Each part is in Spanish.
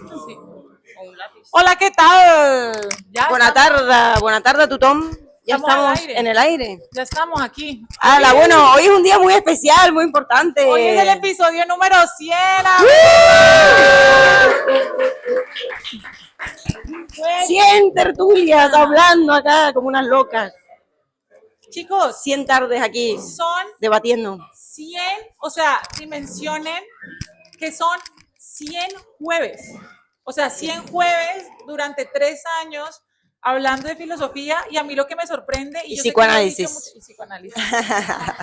Sí, o un lápiz. Hola, ¿qué tal? Ya Buena tarde, Tutón. Ya estamos al estamos aire. en el aire. Ya estamos aquí. Hola, bueno, hoy es un día muy especial, muy importante. Hoy es el episodio número 100. 100 tertulias hablando acá como unas locas. Chicos, 100 tardes aquí son debatiendo. 100, o sea, dimensionen que son 100 jueves. O sea, 100 jueves durante 3 años hablando de filosofía, y a mí lo que me sorprende, y yo psicoanálisis. Sé que lo he dicho mucho, y psicoanálisis.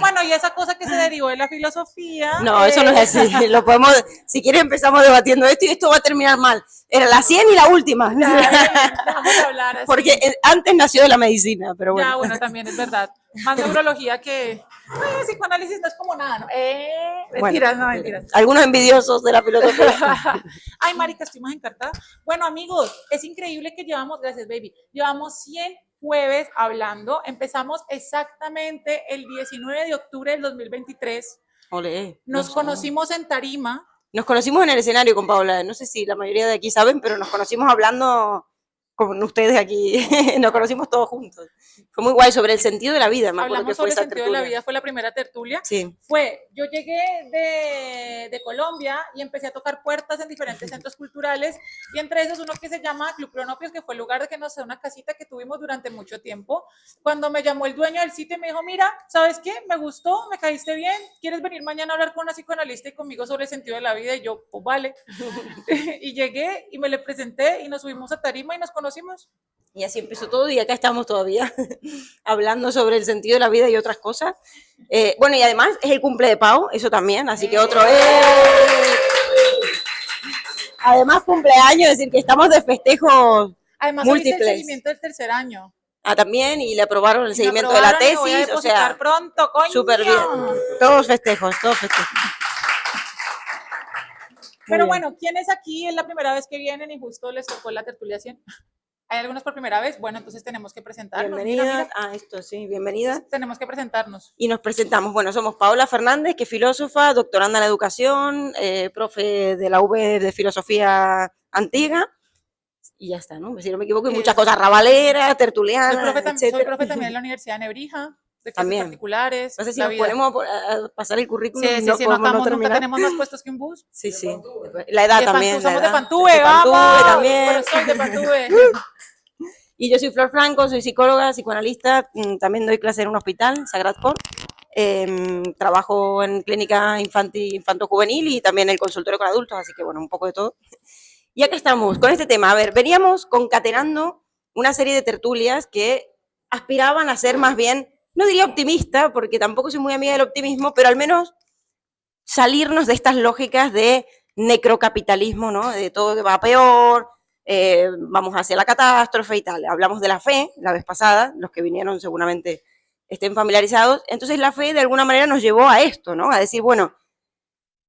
Bueno, y esa cosa que se derivó de la filosofía. No, eso no es así. Lo podemos, si quieres empezamos debatiendo esto y esto va a terminar mal. Era la 100 y la última. Dejamos de hablar así. Porque antes nació de la medicina, pero bueno. Ya, bueno, también es verdad. Más neurología que psicoanálisis no es como nada, ¿no? Mentiras, bueno, no, mentiras. Algunos envidiosos de la filosofía. Ay, marica, estoy más encartada. Bueno, amigos, es increíble que llevamos, gracias, baby, llevamos 100 jueves hablando. Empezamos exactamente el 19 de octubre del 2023. Olé, nos conocimos en tarima. Nos conocimos en el escenario con Paula. No sé si la mayoría de aquí saben, pero nos conocimos hablando con ustedes aquí. Nos conocimos todos juntos. Fue muy guay, sobre el sentido de la vida. Me acuerdo que fue esa tertulia. Hablamos sobre el sentido de la vida, fue la primera tertulia. Sí. Yo llegué de Colombia y empecé a tocar puertas en diferentes centros culturales, y entre esos uno que se llama Club Cronopios, que fue el lugar de que nos dio una casita que tuvimos durante mucho tiempo. Cuando me llamó el dueño del sitio y me dijo, mira, ¿sabes qué? Me gustó, me caíste bien, ¿quieres venir mañana a hablar con una psicoanalista y conmigo sobre el sentido de la vida? Y yo, pues vale. Y llegué y me le presenté y nos subimos a tarima y nos conocimos. Y así empezó todo, y acá estamos todavía hablando sobre el sentido de la vida y otras cosas. Bueno, y además es el cumple de Pau, eso también, así que otro. Además, cumpleaños, es decir, que estamos de festejos además, múltiples. El seguimiento del tercer año. También, y le aprobaron el seguimiento de la tesis. Voy a depositar, o sea, pronto, coño. Súper bien. Todos festejos, todos festejos. Pero bueno, ¿quiénes aquí es la primera vez que vienen y justo les tocó la tertulia 100? ¿Hay algunos por primera vez? Bueno, entonces tenemos que presentarnos. Bienvenidas. Esto sí, bienvenidas. Entonces, tenemos que presentarnos. Y nos presentamos. Bueno, somos Paola Fernández, que es filósofa, doctoranda en la educación, profe de la UB de Filosofía Antigua. Y ya está, ¿no? Si no me equivoco, y muchas cosas, rabaleras, tertulianas, soy profe también en la Universidad de Nebrija, de clases particulares. No sé si nos ponemos a pasar el currículum. Sí, nunca tenemos más puestos que un bus. Sí. La edad también. Somos de Pantúe, vamos. También. Pero soy de Pantúe. Y yo soy Flor Franco, soy psicóloga, psicoanalista, también doy clase en un hospital, Sagrat Cor. Trabajo en clínica infanto-juvenil y también en el consultorio con adultos, así que bueno, un poco de todo. Y acá estamos con este tema. A ver, veníamos concatenando una serie de tertulias que aspiraban a ser más bien, no diría optimista, porque tampoco soy muy amiga del optimismo, pero al menos salirnos de estas lógicas de necrocapitalismo, ¿no? De todo que va peor, vamos hacia la catástrofe y tal. Hablamos de la fe la vez pasada, los que vinieron seguramente estén familiarizados. Entonces la fe de alguna manera nos llevó a esto, ¿no? A decir, bueno,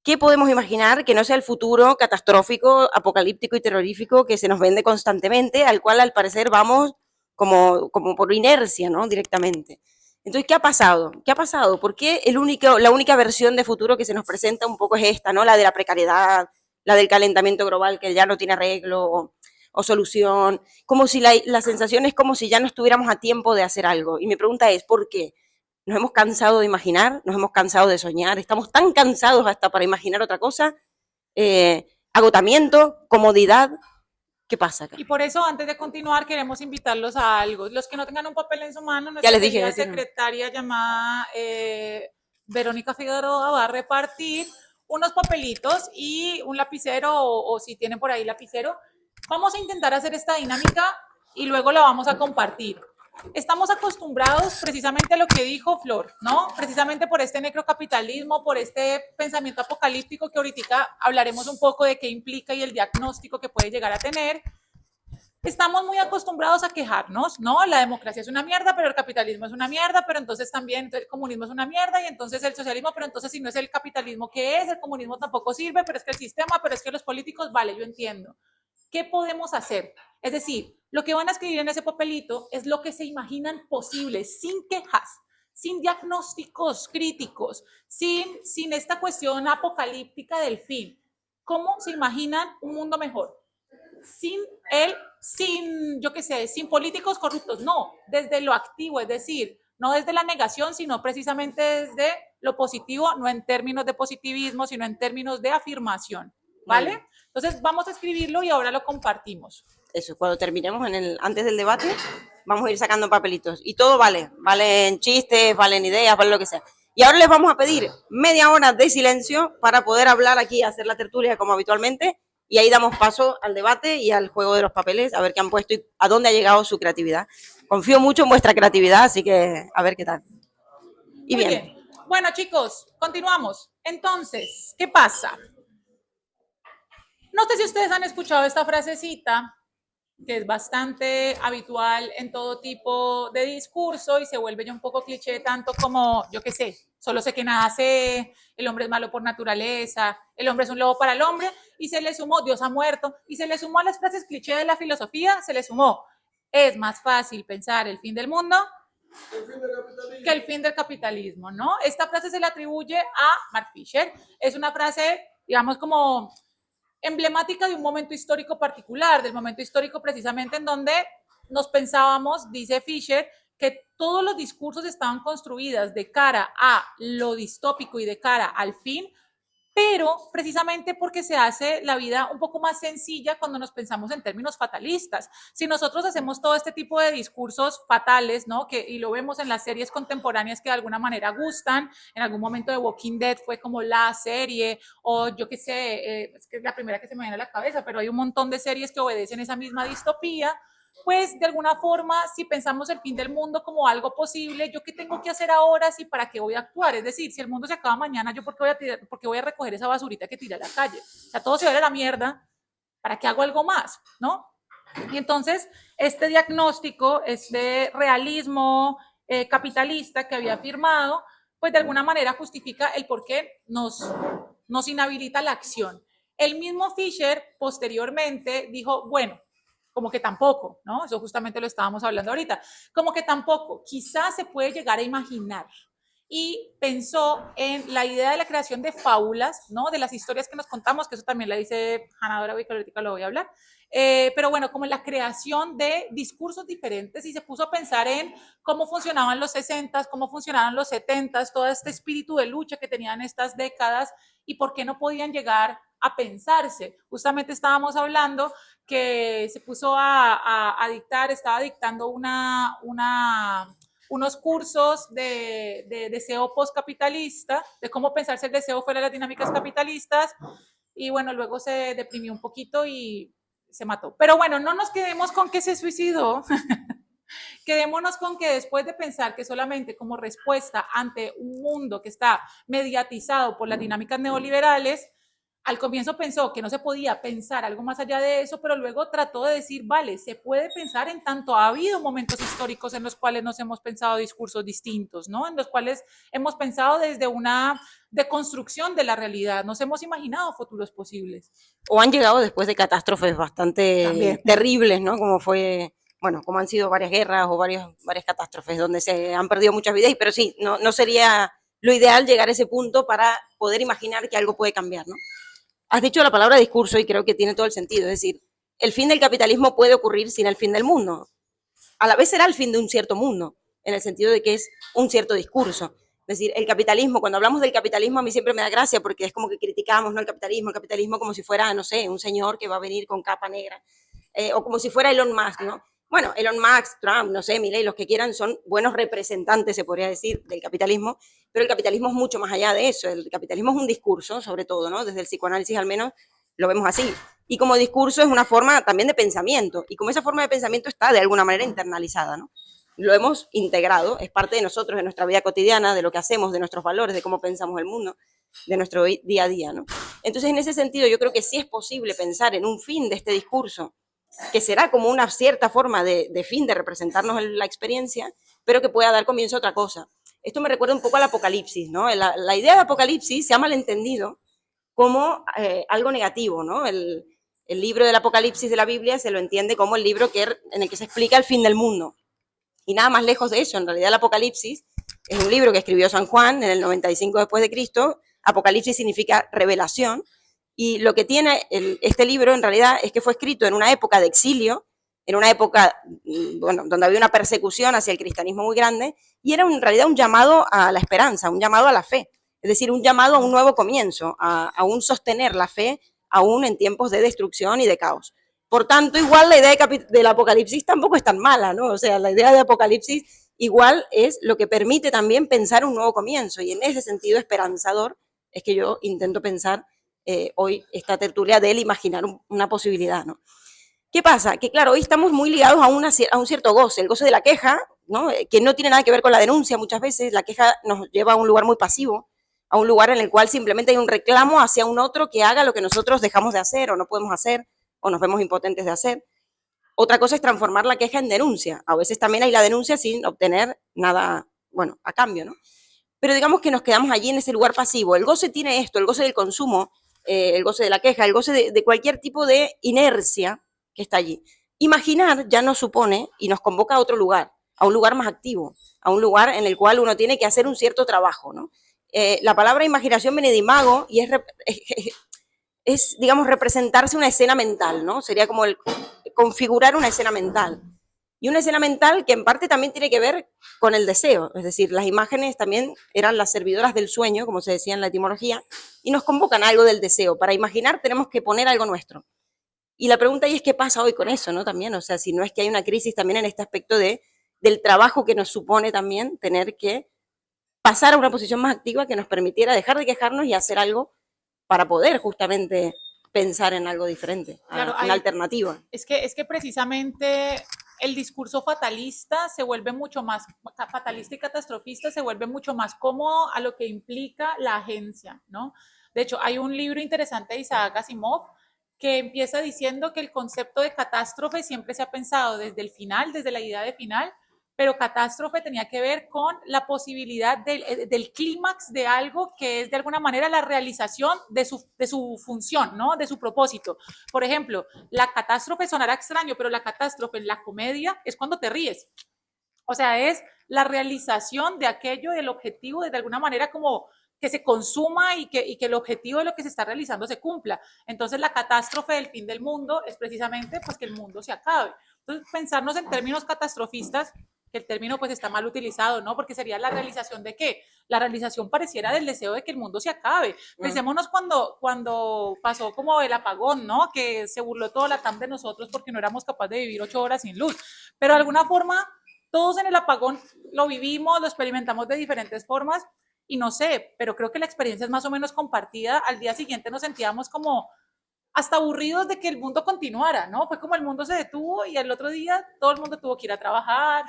¿qué podemos imaginar que no sea el futuro catastrófico, apocalíptico y terrorífico que se nos vende constantemente, al cual al parecer vamos como por inercia, ¿no? Directamente. Entonces, ¿qué ha pasado? ¿Qué ha pasado? ¿Por qué la única versión de futuro que se nos presenta un poco es esta, ¿no? La de la precariedad, la del calentamiento global que ya no tiene arreglo o solución, como si la sensación es como si ya no estuviéramos a tiempo de hacer algo. Y mi pregunta es, ¿por qué? Nos hemos cansado de imaginar, nos hemos cansado de soñar, estamos tan cansados hasta para imaginar otra cosa, agotamiento, comodidad. ¿Qué pasa acá? Y por eso, antes de continuar, queremos invitarlos a algo. Los que no tengan un papel en su mano, nuestra ya les dije, secretaria llamada Verónica Figueroa va a repartir unos papelitos y un lapicero, o si tienen por ahí lapicero. Vamos a intentar hacer esta dinámica y luego la vamos a compartir. Estamos acostumbrados precisamente a lo que dijo Flor, ¿no? Precisamente por este necrocapitalismo, por este pensamiento apocalíptico que ahorita hablaremos un poco de qué implica y el diagnóstico que puede llegar a tener. Estamos muy acostumbrados a quejarnos, ¿no? La democracia es una mierda, pero el capitalismo es una mierda, pero entonces también el comunismo es una mierda, y entonces el socialismo, pero entonces si no es el capitalismo, ¿qué es? El comunismo tampoco sirve, pero es que el sistema, pero es que los políticos, vale, yo entiendo. ¿Qué podemos hacer? Es decir, lo que van a escribir en ese papelito es lo que se imaginan posible, sin quejas, sin diagnósticos críticos, sin esta cuestión apocalíptica del fin. ¿Cómo se imaginan un mundo mejor? sin, yo qué sé, sin políticos corruptos, no, desde lo activo, es decir, no desde la negación, sino precisamente desde lo positivo, no en términos de positivismo, sino en términos de afirmación, ¿vale? Entonces vamos a escribirlo y ahora lo compartimos. Eso, cuando terminemos antes del debate, vamos a ir sacando papelitos. Y todo valen chistes, valen ideas, vale lo que sea. Y ahora les vamos a pedir media hora de silencio para poder hablar aquí, hacer la tertulia como habitualmente, y ahí damos paso al debate y al juego de los papeles, a ver qué han puesto y a dónde ha llegado su creatividad. Confío mucho en vuestra creatividad, así que a ver qué tal. Y Muy bien. Bueno, chicos, continuamos. Entonces, ¿qué pasa? No sé si ustedes han escuchado esta frasecita, que es bastante habitual en todo tipo de discurso y se vuelve ya un poco cliché, tanto como, yo qué sé, solo sé que nace, el hombre es malo por naturaleza, el hombre es un lobo para el hombre, y se le sumó, Dios ha muerto, y se le sumó a las frases cliché de la filosofía, se le sumó, es más fácil pensar el fin del mundo que el fin del capitalismo, ¿no? Esta frase se le atribuye a Mark Fisher, es una frase, digamos, como emblemática de un momento histórico particular, del momento histórico precisamente en donde nos pensábamos, dice Fisher, que todos los discursos estaban construidos de cara a lo distópico y de cara al fin, pero precisamente porque se hace la vida un poco más sencilla cuando nos pensamos en términos fatalistas. Si nosotros hacemos todo este tipo de discursos fatales, ¿no? Y lo vemos en las series contemporáneas que de alguna manera gustan, en algún momento de Walking Dead fue como la serie, o yo qué sé, es que es la primera que se me viene a la cabeza, pero hay un montón de series que obedecen esa misma distopía, pues de alguna forma, si pensamos el fin del mundo como algo posible, ¿yo qué tengo que hacer ahora? ¿Sí? ¿Para qué voy a actuar? Es decir, si el mundo se acaba mañana, ¿yo por qué voy a recoger esa basurita que tiré a la calle? O sea, todo se va a ir a la mierda, ¿para qué hago algo más? ¿No? Y entonces, este diagnóstico, este realismo capitalista que había firmado, pues de alguna manera justifica el por qué nos inhabilita la acción. El mismo Fisher posteriormente dijo, bueno, como que tampoco, ¿no? Eso justamente lo estábamos hablando ahorita, como que tampoco, quizás se puede llegar a imaginar. Y pensó en la idea de la creación de fábulas, ¿no? De las historias que nos contamos, que eso también la dice Hannah Dora, que ahorita lo voy a hablar. Pero bueno, como la creación de discursos diferentes y se puso a pensar en cómo funcionaban los 60s, cómo funcionaban los 70s, todo este espíritu de lucha que tenían estas décadas y por qué no podían llegar a pensarse. Justamente estábamos hablando que se puso a dictar, estaba dictando unos cursos de deseo postcapitalista, de cómo pensarse el deseo fuera de las dinámicas capitalistas, y bueno, luego se deprimió un poquito y se mató. Pero bueno, no nos quedemos con que se suicidó, quedémonos con que después de pensar que solamente como respuesta ante un mundo que está mediatizado por las dinámicas neoliberales, al comienzo pensó que no se podía pensar algo más allá de eso, pero luego trató de decir, vale, se puede pensar en tanto ha habido momentos históricos en los cuales nos hemos pensado discursos distintos, ¿no? En los cuales hemos pensado desde una deconstrucción de la realidad, nos hemos imaginado futuros posibles. O han llegado después de catástrofes bastante también terribles, ¿no? Como fue, bueno, como han sido varias guerras o varias catástrofes donde se han perdido muchas vidas, pero sí, no sería lo ideal llegar a ese punto para poder imaginar que algo puede cambiar, ¿no? Has dicho la palabra discurso y creo que tiene todo el sentido, es decir, el fin del capitalismo puede ocurrir sin el fin del mundo. A la vez será el fin de un cierto mundo, en el sentido de que es un cierto discurso. Es decir, el capitalismo, cuando hablamos del capitalismo a mí siempre me da gracia porque es como que criticamos, ¿no? El capitalismo como si fuera, no sé, un señor que va a venir con capa negra, o como si fuera Elon Musk, ¿no? Bueno, Elon Musk, Trump, no sé, Milei, los que quieran son buenos representantes, se podría decir, del capitalismo, pero el capitalismo es mucho más allá de eso. El capitalismo es un discurso, sobre todo, ¿no? Desde el psicoanálisis al menos lo vemos así. Y como discurso es una forma también de pensamiento, y como esa forma de pensamiento está de alguna manera internalizada, ¿no? Lo hemos integrado, es parte de nosotros, de nuestra vida cotidiana, de lo que hacemos, de nuestros valores, de cómo pensamos el mundo, de nuestro día a día, ¿no? Entonces, en ese sentido, yo creo que sí es posible pensar en un fin de este discurso, que será como una cierta forma de fin, de representarnos la experiencia, pero que pueda dar comienzo a otra cosa. Esto me recuerda un poco al apocalipsis, ¿no? La idea de apocalipsis se ha malentendido como algo negativo, ¿no? El libro del apocalipsis de la Biblia se lo entiende como el libro en el que se explica el fin del mundo. Y nada más lejos de eso, en realidad el Apocalipsis es un libro que escribió San Juan en el 95 después de Cristo. Apocalipsis significa revelación, Y lo que tiene este libro en realidad es que fue escrito en una época de exilio, en una época, bueno, donde había una persecución hacia el cristianismo muy grande, y era en realidad un llamado a la esperanza, un llamado a la fe, es decir, un llamado a un nuevo comienzo, a un sostener la fe aún en tiempos de destrucción y de caos. Por tanto, igual la idea del apocalipsis tampoco es tan mala, ¿no? O sea, la idea de apocalipsis igual es lo que permite también pensar un nuevo comienzo, y en ese sentido esperanzador es que yo intento pensar hoy esta tertulia del imaginar una posibilidad, ¿no? ¿Qué pasa? Que claro, hoy estamos muy ligados a un cierto goce, el goce de la queja, ¿no? Que no tiene nada que ver con la denuncia muchas veces. La queja nos lleva a un lugar muy pasivo, a un lugar en el cual simplemente hay un reclamo hacia un otro que haga lo que nosotros dejamos de hacer o no podemos hacer o nos vemos impotentes de hacer. Otra cosa es transformar la queja en denuncia. A veces también hay la denuncia sin obtener nada, bueno, a cambio, ¿no? Pero digamos que nos quedamos allí en ese lugar pasivo. El goce tiene esto, el goce del consumo, el goce de la queja, el goce de cualquier tipo de inercia que está allí. Imaginar ya nos supone y nos convoca a otro lugar, a un lugar más activo, a un lugar en el cual uno tiene que hacer un cierto trabajo, ¿no? La palabra imaginación viene de imago y es, digamos, representarse una escena mental, ¿no? Sería como el configurar una escena mental. Y una escena mental que en parte también tiene que ver con el deseo, es decir, las imágenes también eran las servidoras del sueño, como se decía en la etimología, y nos convocan a algo del deseo. Para imaginar tenemos que poner algo nuestro. Y la pregunta ahí es qué pasa hoy con eso, ¿no? También, o sea, si no es que hay una crisis también en este aspecto del trabajo que nos supone también tener que pasar a una posición más activa que nos permitiera dejar de quejarnos y hacer algo para poder justamente pensar en algo diferente, Claro, una alternativa. es que precisamente el discurso fatalista se vuelve mucho más, fatalista y catastrofista se vuelve mucho más cómodo a lo que implica la agencia, ¿no? De hecho, hay un libro interesante de Isaac Asimov que empieza diciendo que el concepto de catástrofe siempre se ha pensado desde el final, desde la idea de final, pero catástrofe tenía que ver con la posibilidad del clímax de algo que es de alguna manera la realización de su función, ¿no? De su propósito. Por ejemplo, la catástrofe sonará extraño, pero la catástrofe en la comedia es cuando te ríes. O sea, es la realización de aquello, del objetivo, de alguna manera como que se consuma y que el objetivo de lo que se está realizando se cumpla. Entonces, la catástrofe del fin del mundo es precisamente pues que el mundo se acabe. Entonces, pensarnos en términos catastrofistas, que el término pues está mal utilizado, ¿no? Porque sería la realización de qué? La realización pareciera del deseo de que el mundo se acabe. Pensémonos cuando pasó como el apagón, ¿no? Que se burló toda la TAM de nosotros porque no éramos capaces de vivir 8 horas sin luz. Pero de alguna forma todos en el apagón lo vivimos, lo experimentamos de diferentes formas y no sé, pero creo que la experiencia es más o menos compartida. Al día siguiente nos sentíamos como hasta aburridos de que el mundo continuara, ¿no? Fue como el mundo se detuvo y el otro día todo el mundo tuvo que ir a trabajar.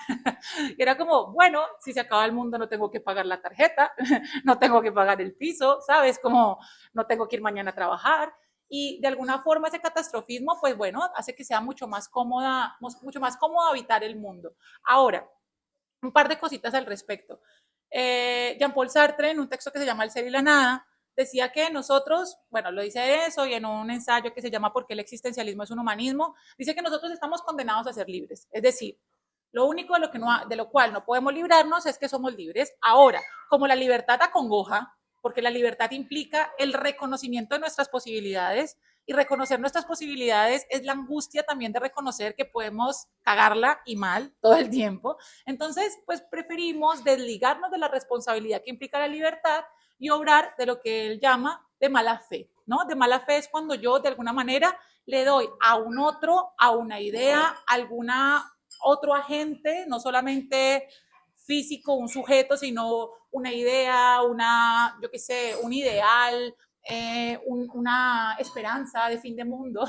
Era como, bueno, si se acaba el mundo no tengo que pagar la tarjeta, no tengo que pagar el piso, ¿sabes? Como no tengo que ir mañana a trabajar. Y de alguna forma ese catastrofismo, pues bueno, hace que sea mucho más cómodo habitar el mundo. Ahora, un par de cositas al respecto. Jean-Paul Sartre, en un texto que se llama El ser y la nada, decía que nosotros, bueno, lo dice eso y en un ensayo que se llama ¿Por qué el existencialismo es un humanismo? Dice que nosotros estamos condenados a ser libres. Es decir, lo único de lo cual no podemos librarnos es que somos libres. Ahora, como la libertad acongoja, porque la libertad implica el reconocimiento de nuestras posibilidades y reconocer nuestras posibilidades es la angustia también de reconocer que podemos cagarla y mal todo el tiempo. Entonces, pues preferimos desligarnos de la responsabilidad que implica la libertad y obrar de lo que él llama de mala fe, ¿no? De mala fe es cuando yo de alguna manera le doy a un otro, a una idea, a alguna otro agente, no solamente físico, un sujeto, sino una idea, yo qué sé, un ideal, una esperanza de fin de mundo,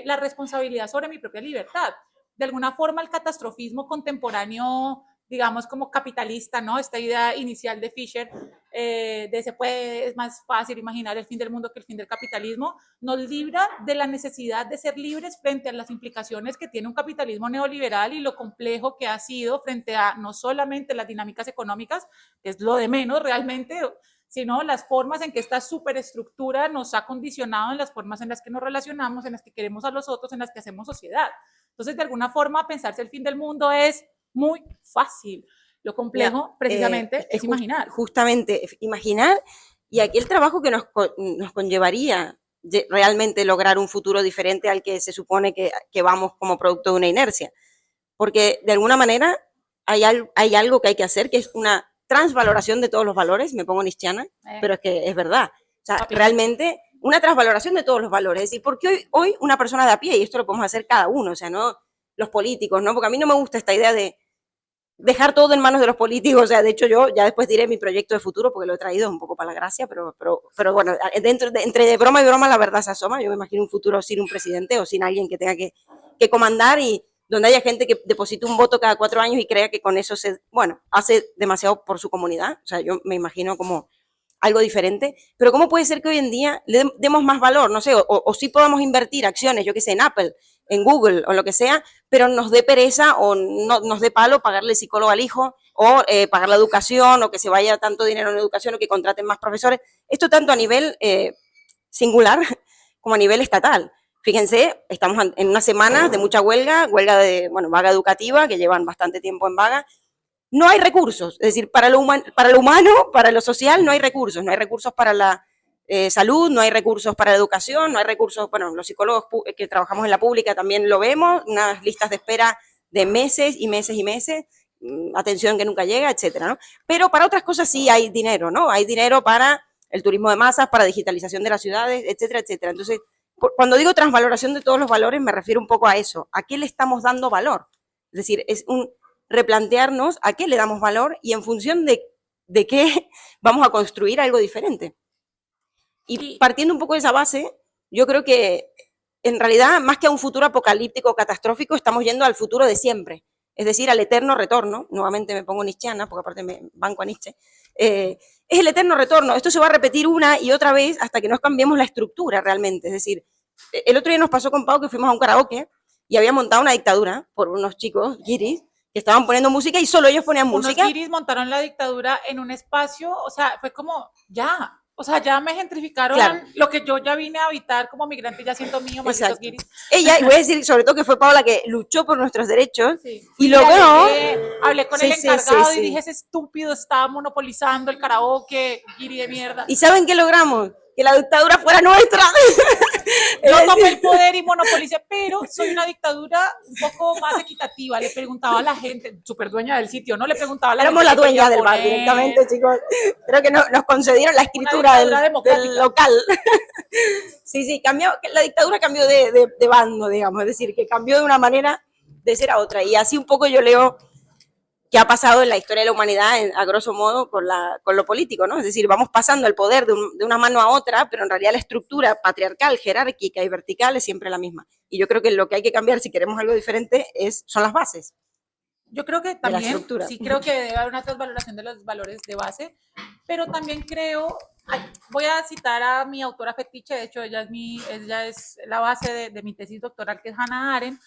la responsabilidad sobre mi propia libertad. De alguna forma, el catastrofismo contemporáneo, digamos, como capitalista, ¿no? Esta idea inicial de Fisher, es más fácil imaginar el fin del mundo que el fin del capitalismo, nos libra de la necesidad de ser libres frente a las implicaciones que tiene un capitalismo neoliberal y lo complejo que ha sido frente a no solamente las dinámicas económicas, que es lo de menos realmente, sino las formas en que esta superestructura nos ha condicionado en las formas en las que nos relacionamos, en las que queremos a los otros, en las que hacemos sociedad. Entonces, de alguna forma, pensarse el fin del mundo es muy fácil. Lo complejo, precisamente, es imaginar. Justamente, imaginar, y aquí el trabajo que nos conllevaría realmente lograr un futuro diferente al que se supone que vamos como producto de una inercia. Porque de alguna manera hay algo que hay que hacer, que es una transvaloración de todos los valores, me pongo nichiana, pero es que es verdad. O sea, realmente una transvaloración de todos los valores. Es decir, porque hoy una persona de a pie, y esto lo podemos hacer cada uno, o sea, no los políticos, ¿no? Porque a mí no me gusta esta idea de dejar todo en manos de los políticos. O sea, de hecho yo ya después diré mi proyecto de futuro, porque lo he traído un poco para la gracia, pero bueno, entre broma y broma la verdad se asoma. Yo me imagino un futuro sin un presidente o sin alguien que tenga que comandar, y donde haya gente que deposite un voto cada 4 años y crea que con eso hace demasiado por su comunidad. O sea, yo me imagino como algo diferente, pero ¿cómo puede ser que hoy en día le demos más valor? No sé, o sí podamos invertir acciones, yo qué sé, en Apple, en Google o lo que sea, pero nos dé pereza o no, nos dé palo pagarle psicólogo al hijo, o pagar la educación, o que se vaya tanto dinero en educación, o que contraten más profesores. Esto tanto a nivel singular como a nivel estatal. Fíjense, estamos en unas semanas de mucha huelga vaga educativa, que llevan bastante tiempo en vaga. No hay recursos, es decir, para lo humano, para lo social, no hay recursos para la salud, no hay recursos para la educación, no hay recursos, bueno, los psicólogos que trabajamos en la pública también lo vemos, unas listas de espera de meses y meses y meses, atención que nunca llega, etcétera, ¿no? Pero para otras cosas sí hay dinero, ¿no? Hay dinero para el turismo de masas, para digitalización de las ciudades, etcétera, etcétera. Entonces, cuando digo transvaloración de todos los valores, me refiero un poco a eso, a qué le estamos dando valor. Es decir, es un replantearnos a qué le damos valor y en función de qué vamos a construir algo diferente. Y partiendo un poco de esa base, yo creo que en realidad, más que a un futuro apocalíptico o catastrófico, estamos yendo al futuro de siempre, es decir, al eterno retorno. Nuevamente me pongo nietzscheana, porque aparte me banco a Nietzsche. Es el eterno retorno. Esto se va a repetir una y otra vez hasta que nos cambiemos la estructura realmente. Es decir, el otro día nos pasó con Pau que fuimos a un karaoke y había montado una dictadura por unos chicos, guiris, que estaban poniendo música y solo ellos ponían música. Unos guiris montaron la dictadura en un espacio, o sea, fue como, ya, o sea, ya me gentrificaron, claro, lo que yo ya vine a habitar como migrante, ya siento mío, malditos guiris. Ella, y voy a decir sobre todo que fue Paola que luchó por nuestros derechos, sí, y logró. Hablé con el encargado y dije, ese estúpido está monopolizando el karaoke, guiri de mierda. ¿Y saben qué logramos? Que la dictadura fuera nuestra. Yo tomé el poder y monopolicé, pero soy una dictadura un poco más equitativa. Le preguntaba a la gente, súper dueña del sitio, ¿no? Le preguntaba a la Éramos gente. Éramos la dueña del bar directamente, chicos. Creo que nos concedieron la escritura del local. Sí, cambió, la dictadura cambió de bando, digamos, es decir, que cambió de una manera de ser a otra. Y así un poco yo leo que ha pasado en la historia de la humanidad, a grosso modo, con lo político, ¿no? Es decir, vamos pasando el poder de una mano a otra, pero en realidad la estructura patriarcal, jerárquica y vertical es siempre la misma. Y yo creo que lo que hay que cambiar si queremos algo diferente son las bases. Yo creo que también, sí creo que debe haber una transvaloración de los valores de base, pero también creo, voy a citar a mi autora fetiche, de hecho ella es la base de mi tesis doctoral, que es Hannah Arendt.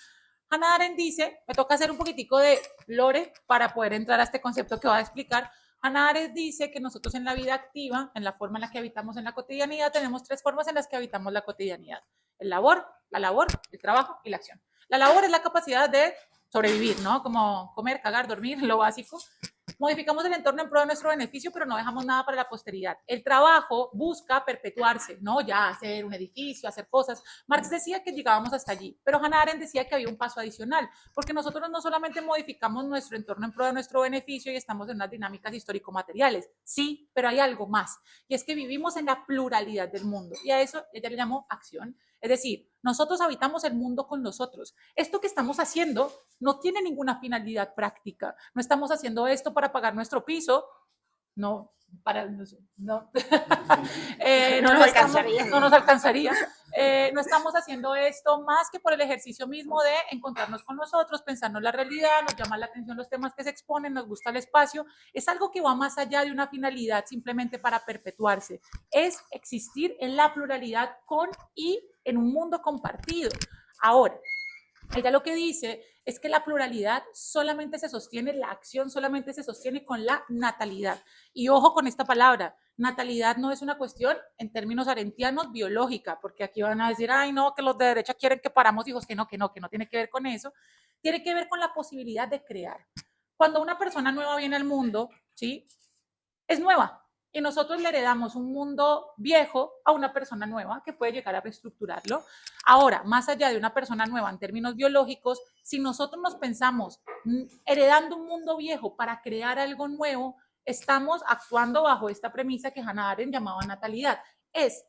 Hannah Arendt dice, me toca hacer un poquitico de lore para poder entrar a este concepto que voy a explicar. Hannah Arendt dice que nosotros en la vida activa, en la forma en la que habitamos en la cotidianidad, tenemos 3 formas en las que habitamos la cotidianidad. La labor, el trabajo y la acción. La labor es la capacidad de sobrevivir, ¿no? Como comer, cagar, dormir, lo básico. Modificamos el entorno en pro de nuestro beneficio, pero no dejamos nada para la posteridad. El trabajo busca perpetuarse, ¿no? Ya hacer un edificio, hacer cosas. Marx decía que llegábamos hasta allí, pero Hannah Arendt decía que había un paso adicional, porque nosotros no solamente modificamos nuestro entorno en pro de nuestro beneficio y estamos en unas dinámicas histórico-materiales, sí, pero hay algo más, y es que vivimos en la pluralidad del mundo, y a eso ella le llamó acción. Es decir, nosotros habitamos el mundo con nosotros. Esto que estamos haciendo no tiene ninguna finalidad práctica. No estamos haciendo esto para pagar nuestro piso. No, no. No nos alcanzaría. No estamos haciendo esto más que por el ejercicio mismo de encontrarnos con nosotros, pensarnos la realidad, nos llama la atención los temas que se exponen, nos gusta el espacio. Es algo que va más allá de una finalidad simplemente para perpetuarse. Es existir en la pluralidad con y en un mundo compartido. Ahora, ella lo que dice es que la pluralidad solamente se sostiene, la acción solamente se sostiene con la natalidad. Y ojo con esta palabra, natalidad no es una cuestión en términos arendtianos biológica, porque aquí van a decir, ay no, que los de derecha quieren que paramos hijos, que no tiene que ver con eso, tiene que ver con la posibilidad de crear. Cuando una persona nueva viene al mundo, ¿sí? Es nueva. y nosotros le heredamos un mundo viejo a una persona nueva que puede llegar a reestructurarlo. Ahora, más allá de una persona nueva en términos biológicos, si nosotros nos pensamos heredando un mundo viejo para crear algo nuevo, estamos actuando bajo esta premisa que Hannah Arendt llamaba natalidad. Es,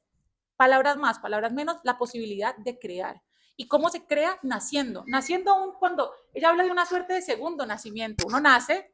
palabras más, palabras menos, la posibilidad de crear. ¿Y cómo se crea? Naciendo. Naciendo aún cuando ella habla de una suerte de segundo nacimiento. Uno nace,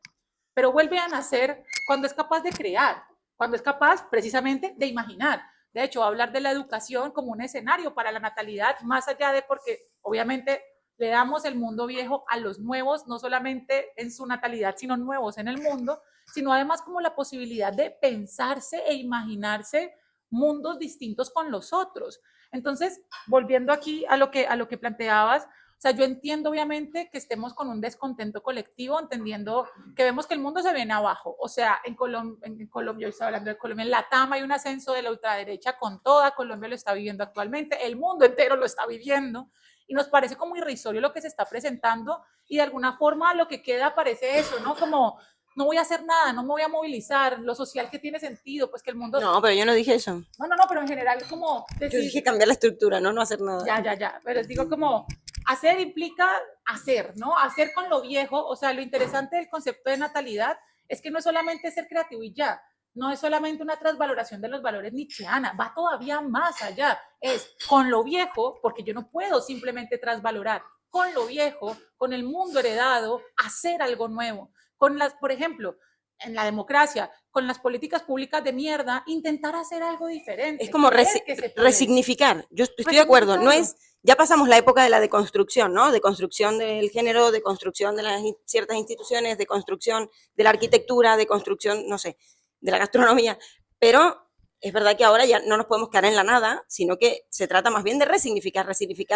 pero vuelve a nacer cuando es capaz de crear, cuando es capaz precisamente de imaginar. De hecho, hablar de la educación como un escenario para la natalidad, más allá de porque obviamente le damos el mundo viejo a los nuevos, no solamente en su natalidad, sino nuevos en el mundo, sino además como la posibilidad de pensarse e imaginarse mundos distintos con los otros. Entonces, volviendo aquí a lo que planteabas, o sea, yo entiendo obviamente que estemos con un descontento colectivo, entendiendo que vemos que el mundo se viene abajo. O sea, en Colombia, hoy estoy hablando de Colombia, en Latam hay un ascenso de la ultraderecha con toda, Colombia lo está viviendo actualmente, el mundo entero lo está viviendo, y nos parece como irrisorio lo que se está presentando, y de alguna forma lo que queda parece eso, ¿no? Como no voy a hacer nada, no me voy a movilizar, lo social que tiene sentido, pues que el mundo... No, pero yo no dije eso. No, pero en general como Yo decir, dije cambiar la estructura, no hacer nada. ya, pero les digo como hacer implica hacer, ¿no? Hacer con lo viejo, o sea, lo interesante del concepto de natalidad es que no es solamente ser creativo y ya, no es solamente una transvaloración de los valores nietzscheana, va todavía más allá, es con lo viejo, porque yo no puedo simplemente transvalorar, con lo viejo, con el mundo heredado, hacer algo nuevo, con las, por ejemplo, en la democracia, con las políticas públicas de mierda, intentar hacer algo diferente. Es como resignificar. Yo estoy de acuerdo. No es, ya pasamos la época de la deconstrucción, ¿no? De construcción del género, de construcción de las ciertas instituciones, de construcción de la arquitectura, de construcción, no sé, de la gastronomía. Pero es verdad que ahora ya no nos podemos quedar en la nada, sino que se trata más bien de resignificar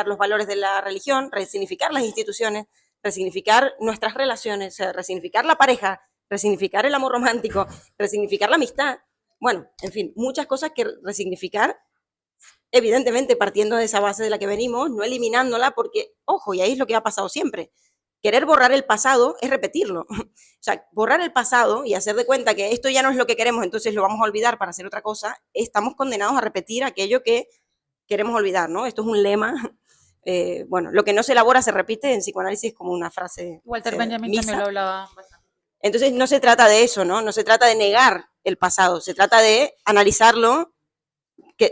los valores de la religión, resignificar las instituciones, resignificar nuestras relaciones, o sea, resignificar la pareja, resignificar el amor romántico, resignificar la amistad. Bueno, en fin, muchas cosas que resignificar, evidentemente partiendo de esa base de la que venimos, no eliminándola, porque, ojo, y ahí es lo que ha pasado siempre. Querer borrar el pasado es repetirlo. O sea, borrar el pasado y hacer de cuenta que esto ya no es lo que queremos, entonces lo vamos a olvidar para hacer otra cosa, estamos condenados a repetir aquello que queremos olvidar, ¿no? Esto es un lema. Bueno, lo que no se elabora se repite, en psicoanálisis como una frase Walter Benjamin misa. también lo hablaba bastante. Entonces no se trata de eso, ¿no? No se trata de negar el pasado, se trata de analizarlo,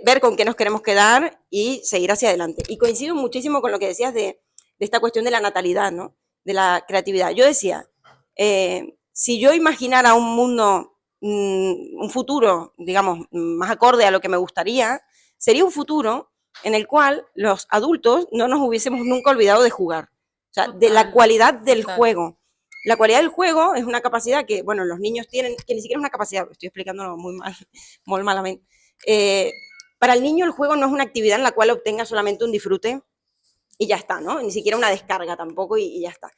ver con qué nos queremos quedar y seguir hacia adelante. Y coincido muchísimo con lo que decías de esta cuestión de la natalidad, ¿no? De la creatividad. Yo decía, si yo imaginara un mundo, un futuro, digamos, más acorde a lo que me gustaría, sería un futuro en el cual los adultos no nos hubiésemos nunca olvidado de jugar. O sea, de la cualidad del juego. La cualidad del juego es una capacidad que, bueno, los niños tienen, que ni siquiera es una capacidad, estoy explicándolo muy mal, muy malamente. Para el niño el juego no es una actividad en la cual obtenga solamente un disfrute y ya está, ¿no? Ni siquiera una descarga tampoco y ya está.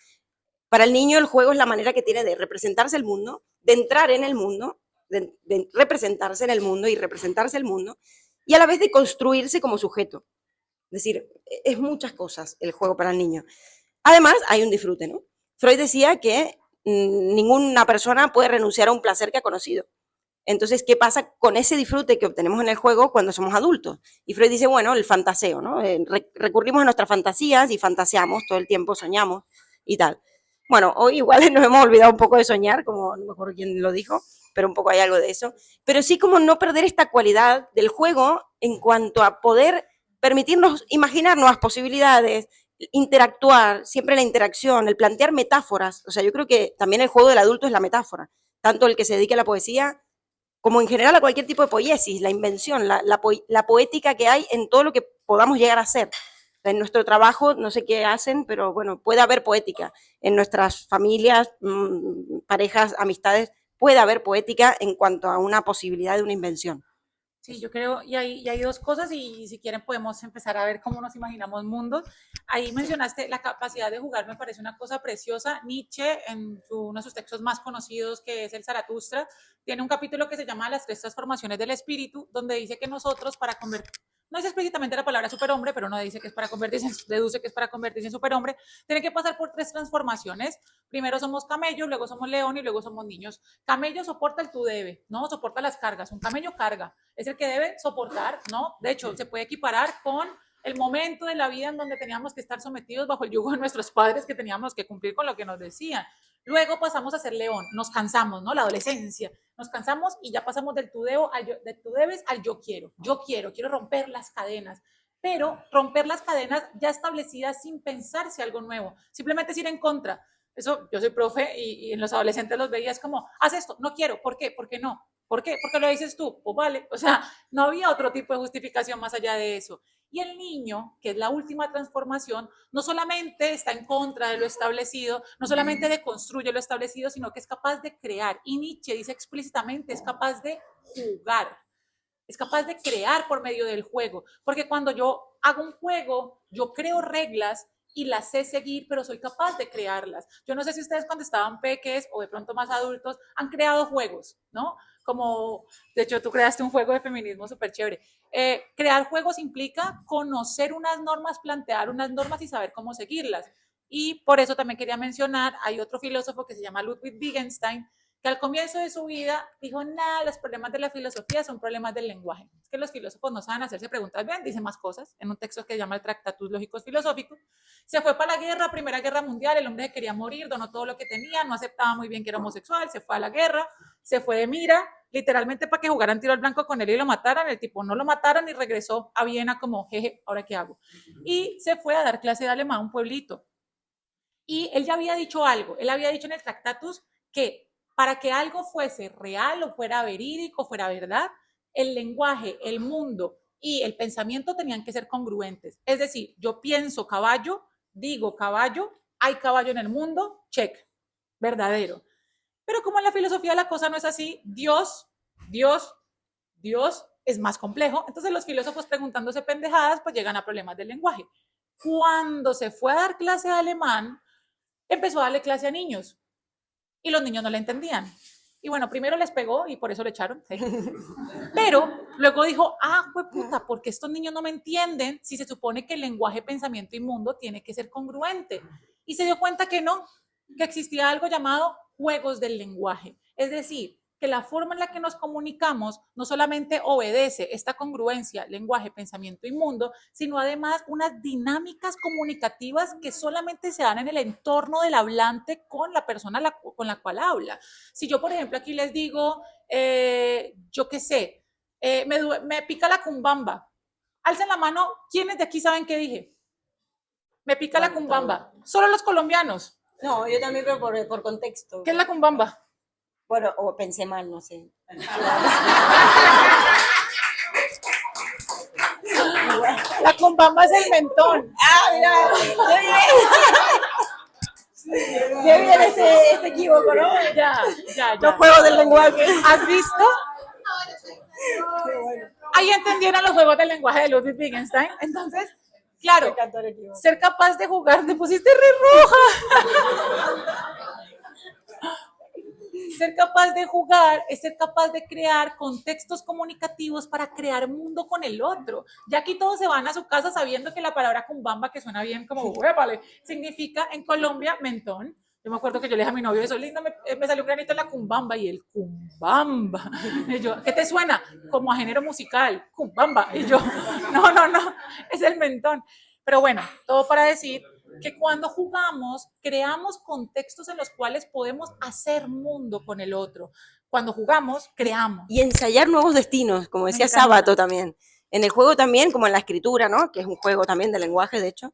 Para el niño el juego es la manera que tiene de representarse el mundo, de entrar en el mundo, de representarse en el mundo y representarse el mundo, y a la vez de construirse como sujeto. Es decir, es muchas cosas el juego para el niño. Además, hay un disfrute, ¿no? Freud decía que ninguna persona puede renunciar a un placer que ha conocido. Entonces, ¿qué pasa con ese disfrute que obtenemos en el juego cuando somos adultos? Y Freud dice, bueno, el fantaseo, ¿no? Recurrimos a nuestras fantasías y fantaseamos todo el tiempo, soñamos y tal. Bueno, hoy igual nos hemos olvidado un poco de soñar, como no me acuerdo quién lo dijo, pero un poco hay algo de eso. Pero sí como no perder esta cualidad del juego en cuanto a poder permitirnos imaginar nuevas posibilidades, interactuar, siempre la interacción, el plantear metáforas. O sea, yo creo que también el juego del adulto es la metáfora. Tanto el que se dedique a la poesía como en general a cualquier tipo de poiesis, la invención, la poética que hay en todo lo que podamos llegar a hacer. En nuestro trabajo, no sé qué hacen, pero bueno, puede haber poética. En nuestras familias, parejas, amistades, puede haber poética en cuanto a una posibilidad de una invención. Sí, yo creo, y hay dos cosas, y si quieren podemos empezar a ver cómo nos imaginamos mundos. Ahí mencionaste la capacidad de jugar, me parece una cosa preciosa. Nietzsche, en uno de sus textos más conocidos, que es el Zaratustra, tiene un capítulo que se llama Las tres transformaciones del espíritu, donde dice que nosotros, no dice explícitamente la palabra superhombre, pero no dice que es para convertirse, deduce que es para convertirse en superhombre, tiene que pasar por 3 transformaciones. Primero somos camello, luego somos león y luego somos niños. Camello soporta el tú debe, ¿no? Soporta las cargas. Un camello carga, es el que debe soportar, ¿no? De hecho, se puede equiparar con el momento de la vida en donde teníamos que estar sometidos bajo el yugo de nuestros padres, que teníamos que cumplir con lo que nos decían. Luego pasamos a ser león, nos cansamos, ¿no? La adolescencia, nos cansamos y ya pasamos del tú, debo al yo, de tú debes al yo quiero. Yo quiero romper las cadenas, pero romper las cadenas ya establecidas sin pensarse algo nuevo, simplemente es ir en contra. Eso, yo soy profe y en los adolescentes los veía, es como, haz esto, no quiero, ¿por qué? ¿Por qué no? ¿Por qué? Porque lo dices tú, pues vale, o sea, no había otro tipo de justificación más allá de eso. Y el niño, que es la última transformación, no solamente está en contra de lo establecido, no solamente deconstruye lo establecido, sino que es capaz de crear. Y Nietzsche dice explícitamente, es capaz de jugar, es capaz de crear por medio del juego. Porque cuando yo hago un juego, yo creo reglas y las sé seguir, pero soy capaz de crearlas. Yo no sé si ustedes cuando estaban peques o de pronto más adultos han creado juegos, ¿no? Como, de hecho, tú creaste un juego de feminismo súper chévere. Crear juegos implica conocer unas normas, plantear unas normas y saber cómo seguirlas. Y por eso también quería mencionar, hay otro filósofo que se llama Ludwig Wittgenstein, que al comienzo de su vida dijo, nada, los problemas de la filosofía son problemas del lenguaje. Es que los filósofos no saben hacerse preguntas bien, dicen más cosas, en un texto que se llama el Tractatus Lógicos Filosóficos. Se fue para la guerra, Primera Guerra Mundial, el hombre quería morir, donó todo lo que tenía, no aceptaba muy bien que era homosexual, se fue a la guerra, se fue de mira, literalmente para que jugaran tiro al blanco con él y lo mataran. El tipo no lo mataron y regresó a Viena como, jeje, ¿ahora qué hago? Y se fue a dar clase de alemán a un pueblito. Y él ya había dicho algo, él había dicho en el Tractatus que para que algo fuese real o fuera verídico, fuera verdad, el lenguaje, el mundo y el pensamiento tenían que ser congruentes. Es decir, yo pienso caballo, digo caballo, hay caballo en el mundo, check, verdadero. Pero como en la filosofía la cosa no es así, Dios es más complejo. Entonces los filósofos preguntándose pendejadas, pues llegan a problemas del lenguaje. Cuando se fue a dar clase de alemán, empezó a darle clase a niños y los niños no le entendían. Y bueno, primero les pegó y por eso le echaron. ¿Sí? Pero luego dijo, ah, pues puta, porque estos niños no me entienden si se supone que el lenguaje, pensamiento y mundo tiene que ser congruente. Y se dio cuenta que no, que existía algo llamado juegos del lenguaje. Es decir, que la forma en la que nos comunicamos no solamente obedece esta congruencia, lenguaje, pensamiento y mundo, sino además unas dinámicas comunicativas que solamente se dan en el entorno del hablante con la persona con la cual habla. Si yo, por ejemplo, aquí les digo, yo qué sé, me pica la cumbamba, alcen la mano, ¿quiénes de aquí saben qué dije? Me pica la cumbamba. Solo los colombianos. No, yo también, pero por contexto. ¿Qué es la cumbamba? Bueno, o pensé mal, no sé. La cumbamba es el mentón. Ah, mira, qué bien este equívoco, ¿no? Ya. Los juegos del lenguaje. ¿Has visto? Ahí entendieron los juegos del lenguaje de Ludwig Wittgenstein. Entonces, claro, ser capaz de jugar, te pusiste re roja. Ser capaz de jugar es ser capaz de crear contextos comunicativos para crear mundo con el otro. Ya aquí todos se van a su casa sabiendo que la palabra cumbamba, que suena bien como huevale, significa en Colombia mentón. Yo me acuerdo que yo le dije a mi novio, eso lindo, me salió un granito en la cumbamba, y el cumbamba. Y yo, ¿qué te suena? Como a género musical, cumbamba. Y yo, no, es el mentón. Pero bueno, todo para decir que cuando jugamos, creamos contextos en los cuales podemos hacer mundo con el otro. Cuando jugamos, creamos. Y ensayar nuevos destinos, como decía Sábato también. En el juego también, como en la escritura, ¿no? Que es un juego también de lenguaje, de hecho,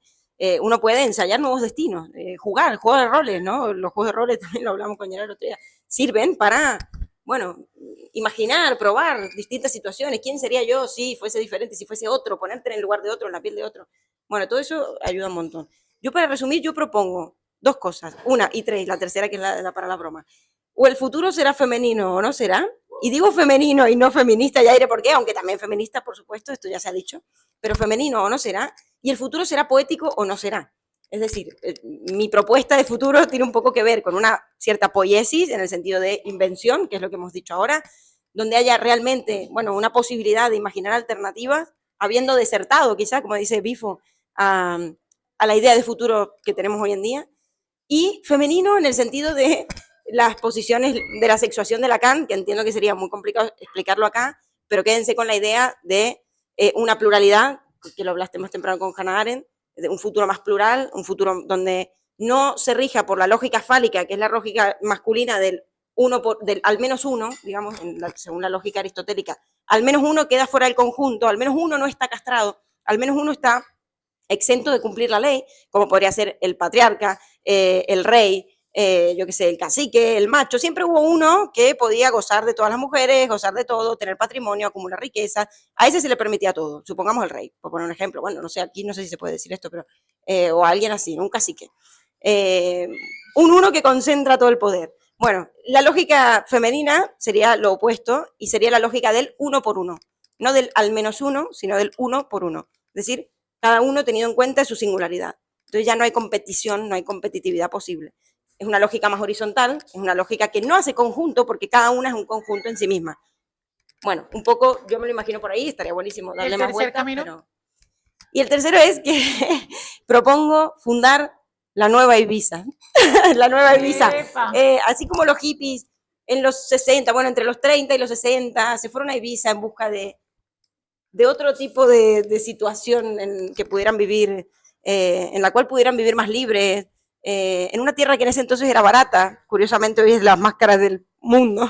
uno puede ensayar nuevos destinos, jugar, juegos de roles, ¿no? Los juegos de roles, también lo hablamos con Gerard el otro día, sirven para, bueno, imaginar, probar distintas situaciones. ¿Quién sería yo si fuese diferente, si fuese otro? Ponerte en el lugar de otro, en la piel de otro. Bueno, todo eso ayuda un montón. Yo, para resumir, yo propongo 2 cosas, una y 3, la tercera que es la para la broma. O el futuro será femenino o no será, y digo femenino y no feminista, ya diré por qué, aunque también feminista, por supuesto, esto ya se ha dicho, pero femenino o no será, y el futuro será poético o no será. Es decir, mi propuesta de futuro tiene un poco que ver con una cierta poiesis, en el sentido de invención, que es lo que hemos dicho ahora, donde haya realmente, bueno, una posibilidad de imaginar alternativas habiendo desertado quizá, como dice Bifo, a la idea de futuro que tenemos hoy en día, y femenino en el sentido de las posiciones de la sexuación de Lacan, que entiendo que sería muy complicado explicarlo acá, pero quédense con la idea de una pluralidad, que lo hablaste más temprano con Hannah Arendt, de un futuro más plural, un futuro donde no se rija por la lógica fálica, que es la lógica masculina del al menos uno, digamos, según la lógica aristotélica, al menos uno queda fuera del conjunto, al menos uno no está castrado, al menos uno está exento de cumplir la ley, como podría ser el patriarca, el rey, yo qué sé, el cacique, el macho. Siempre hubo uno que podía gozar de todas las mujeres, gozar de todo, tener patrimonio, acumular riqueza. A ese se le permitía todo. Supongamos el rey, por poner un ejemplo. Bueno, no sé, aquí no sé si se puede decir esto, pero o a alguien así, un cacique. Un uno que concentra todo el poder. Bueno, la lógica femenina sería lo opuesto y sería la lógica del uno por uno. No del al menos uno, sino del uno por uno. Es decir, cada uno tenido en cuenta su singularidad. Entonces ya no hay competición, no hay competitividad posible. Es una lógica más horizontal, es una lógica que no hace conjunto porque cada una es un conjunto en sí misma. Bueno, un poco, yo me lo imagino por ahí, estaría buenísimo darle más vueltas. Pero... Y el tercero es que propongo fundar la nueva Ibiza. La nueva Ibiza. Así como los hippies en los 60, bueno, entre los 30 y los 60, se fueron a Ibiza en busca de otro tipo de situación en que pudieran vivir, en la cual pudieran vivir más libres, en una tierra que en ese entonces era barata, curiosamente hoy es las más caras del mundo,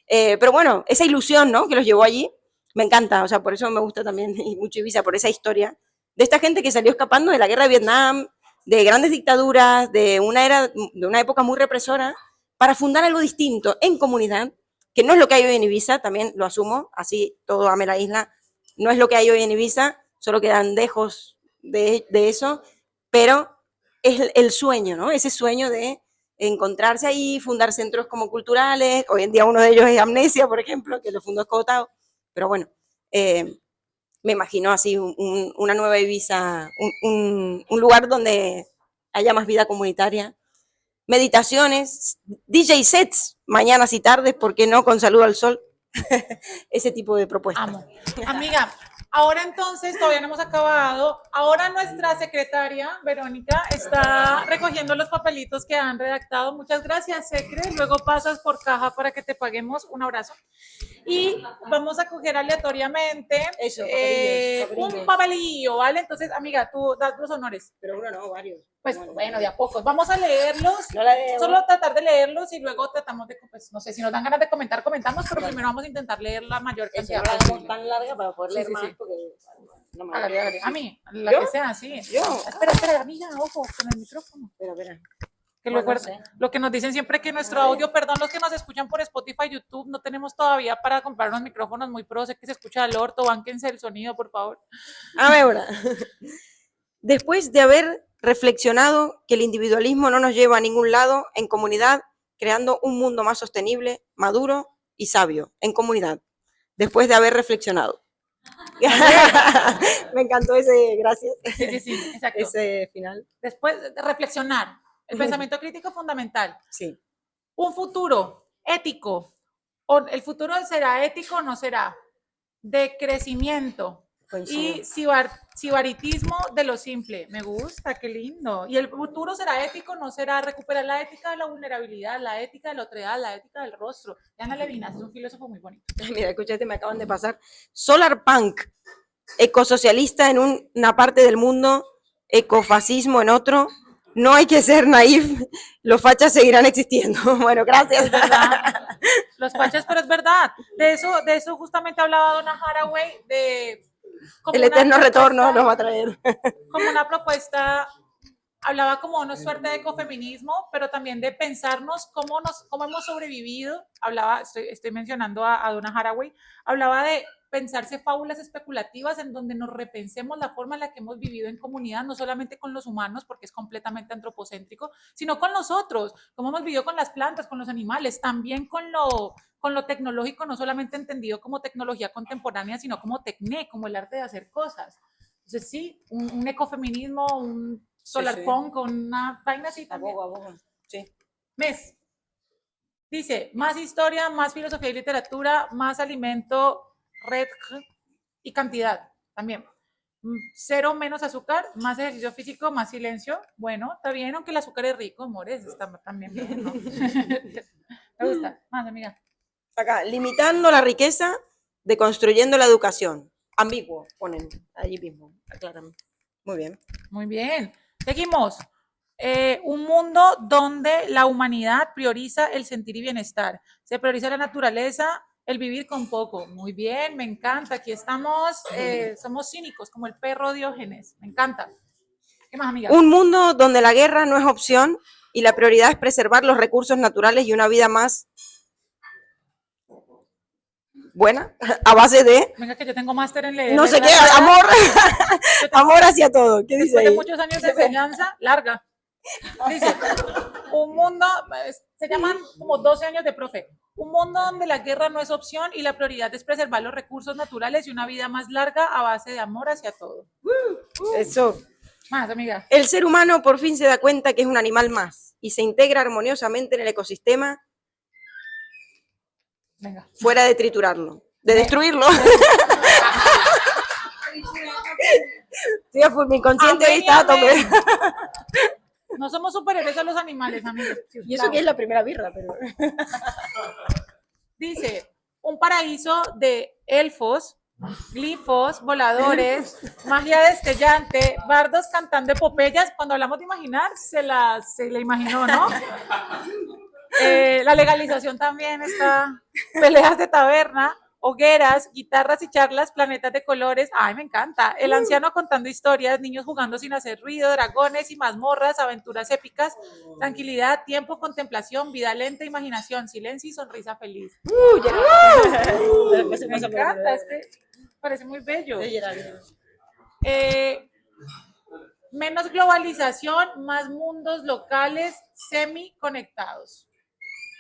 pero bueno, esa ilusión, ¿no?, que los llevó allí, me encanta, o sea, por eso me gusta también y mucho Ibiza, por esa historia, de esta gente que salió escapando de la guerra de Vietnam, de grandes dictaduras, de una época muy represora, para fundar algo distinto en comunidad, que no es lo que hay hoy en Ibiza, también lo asumo, así todo ame la isla, no es lo que hay hoy en Ibiza, solo quedan dejos de eso, pero es el sueño, ¿no? Ese sueño de encontrarse ahí, fundar centros como culturales. Hoy en día uno de ellos es Amnesia, por ejemplo, que lo fundó Escotado. Pero bueno, me imagino así una nueva Ibiza, un lugar donde haya más vida comunitaria. Meditaciones, DJ sets, mañanas y tardes, ¿por qué no? Con Saludo al Sol. Ese tipo de propuestas. Amo. Amiga, ahora entonces, todavía no hemos acabado. Ahora nuestra secretaria, Verónica, está recogiendo los papelitos que han redactado. Muchas gracias, Secre. Luego pasas por caja para que te paguemos. Un abrazo. Y vamos a coger aleatoriamente eso, un papelillo, ¿vale? Entonces, amiga, tú das los honores. Pero uno no, varios. Pues bueno, de a pocos. Vamos a leerlos, no solo tratar de leerlos y luego tratamos de, pues no sé, si nos dan ganas de comentar, comentamos, pero primero vamos a intentar leer la mayor cantidad posible. Tan larga para poder leer más, porque no me hágale. A mí, la ¿yo? Que sea, sí. Yo. Espera, amiga, ojo, con el micrófono. Espera. Que lo que nos dicen siempre que nuestro audio, perdón, los que nos escuchan por Spotify, YouTube, no tenemos todavía para comprar unos micrófonos muy pros, sé que se escucha al orto, bánquense el sonido, por favor. A ver, después de haber reflexionado que el individualismo no nos lleva a ningún lado, en comunidad, creando un mundo más sostenible, maduro y sabio, en comunidad, después de haber reflexionado. Me encantó ese, gracias. Sí, exacto. Ese final. Después de reflexionar, el pensamiento crítico fundamental. Sí. Un futuro ético, o el futuro será ético o no será, de crecimiento. Y sibaritismo de lo simple. Me gusta, qué lindo. Y el futuro será ético, no será recuperar la ética de la vulnerabilidad, la ética de la otredad, la ética del rostro. Ana Levinas es un filósofo muy bonito. Mira, escúchate, me acaban de pasar. Solar punk, ecosocialista en una parte del mundo, ecofascismo en otro. No hay que ser naif, los fachas seguirán existiendo. Bueno, gracias. Es verdad. Los fachas, pero es verdad. De eso justamente hablaba Donna Haraway, de el eterno retorno nos va a traer. Como una propuesta, hablaba como una suerte de ecofeminismo, pero también de pensarnos cómo hemos sobrevivido. Hablaba, estoy mencionando a Donna Haraway, hablaba de pensarse fábulas especulativas en donde nos repensemos la forma en la que hemos vivido en comunidad, no solamente con los humanos, porque es completamente antropocéntrico, sino con los otros, cómo hemos vivido con las plantas, con los animales, también con lo tecnológico, no solamente entendido como tecnología contemporánea, sino como como el arte de hacer cosas. Entonces sí, un ecofeminismo, un solar punk, con una vaina así también. Sí. Mes. Dice, más historia, más filosofía y literatura, más alimento, red y cantidad. también. Cero menos azúcar, más ejercicio físico, más silencio. Bueno, está bien, aunque el azúcar es rico, amores, está también bien, ¿no? Me gusta. Más, amiga. Acá, limitando la riqueza, deconstruyendo la educación. Ambiguo, ponen allí mismo, aclaran. Muy bien. Muy bien. Seguimos. Un mundo donde la humanidad prioriza el sentir y bienestar. Se prioriza la naturaleza, el vivir con poco. Muy bien, me encanta. Aquí estamos, somos cínicos, como el perro Diógenes. Me encanta. ¿Qué más, amiga? Un mundo donde la guerra no es opción y la prioridad es preservar los recursos naturales y una vida más buena, a base de, Venga, que yo tengo máster en leer. no sé qué, letras amor, Yo tengo- amor hacia todo. ¿Qué dice Después de ahí? muchos años de enseñanza, larga. Dice, un mundo, se llaman como 12 años de profe. Un mundo donde la guerra no es opción y la prioridad es preservar los recursos naturales y una vida más larga a base de amor hacia todo. Eso. Más, amiga. El ser humano por fin se da cuenta que es un animal más y se integra armoniosamente en el ecosistema Venga. fuera de triturarlo, de destruirlo. Sí, fue mi inconsciente ahí está a tope. No somos superiores a los animales, amigos. Y eso que es la primera birra, pero... Dice, un paraíso de elfos, glifos, voladores, magia destellante, bardos cantando epopeyas. Cuando hablamos de imaginar, se le imaginó, ¿no? La legalización también está, peleas de taberna, hogueras, guitarras y charlas, planetas de colores. Ay, me encanta. El anciano contando historias, niños jugando sin hacer ruido, dragones y mazmorras, aventuras épicas, tranquilidad, tiempo, contemplación, vida lenta, imaginación, silencio y sonrisa feliz. Me encanta, parece muy bello. Menos globalización, más mundos locales semi conectados.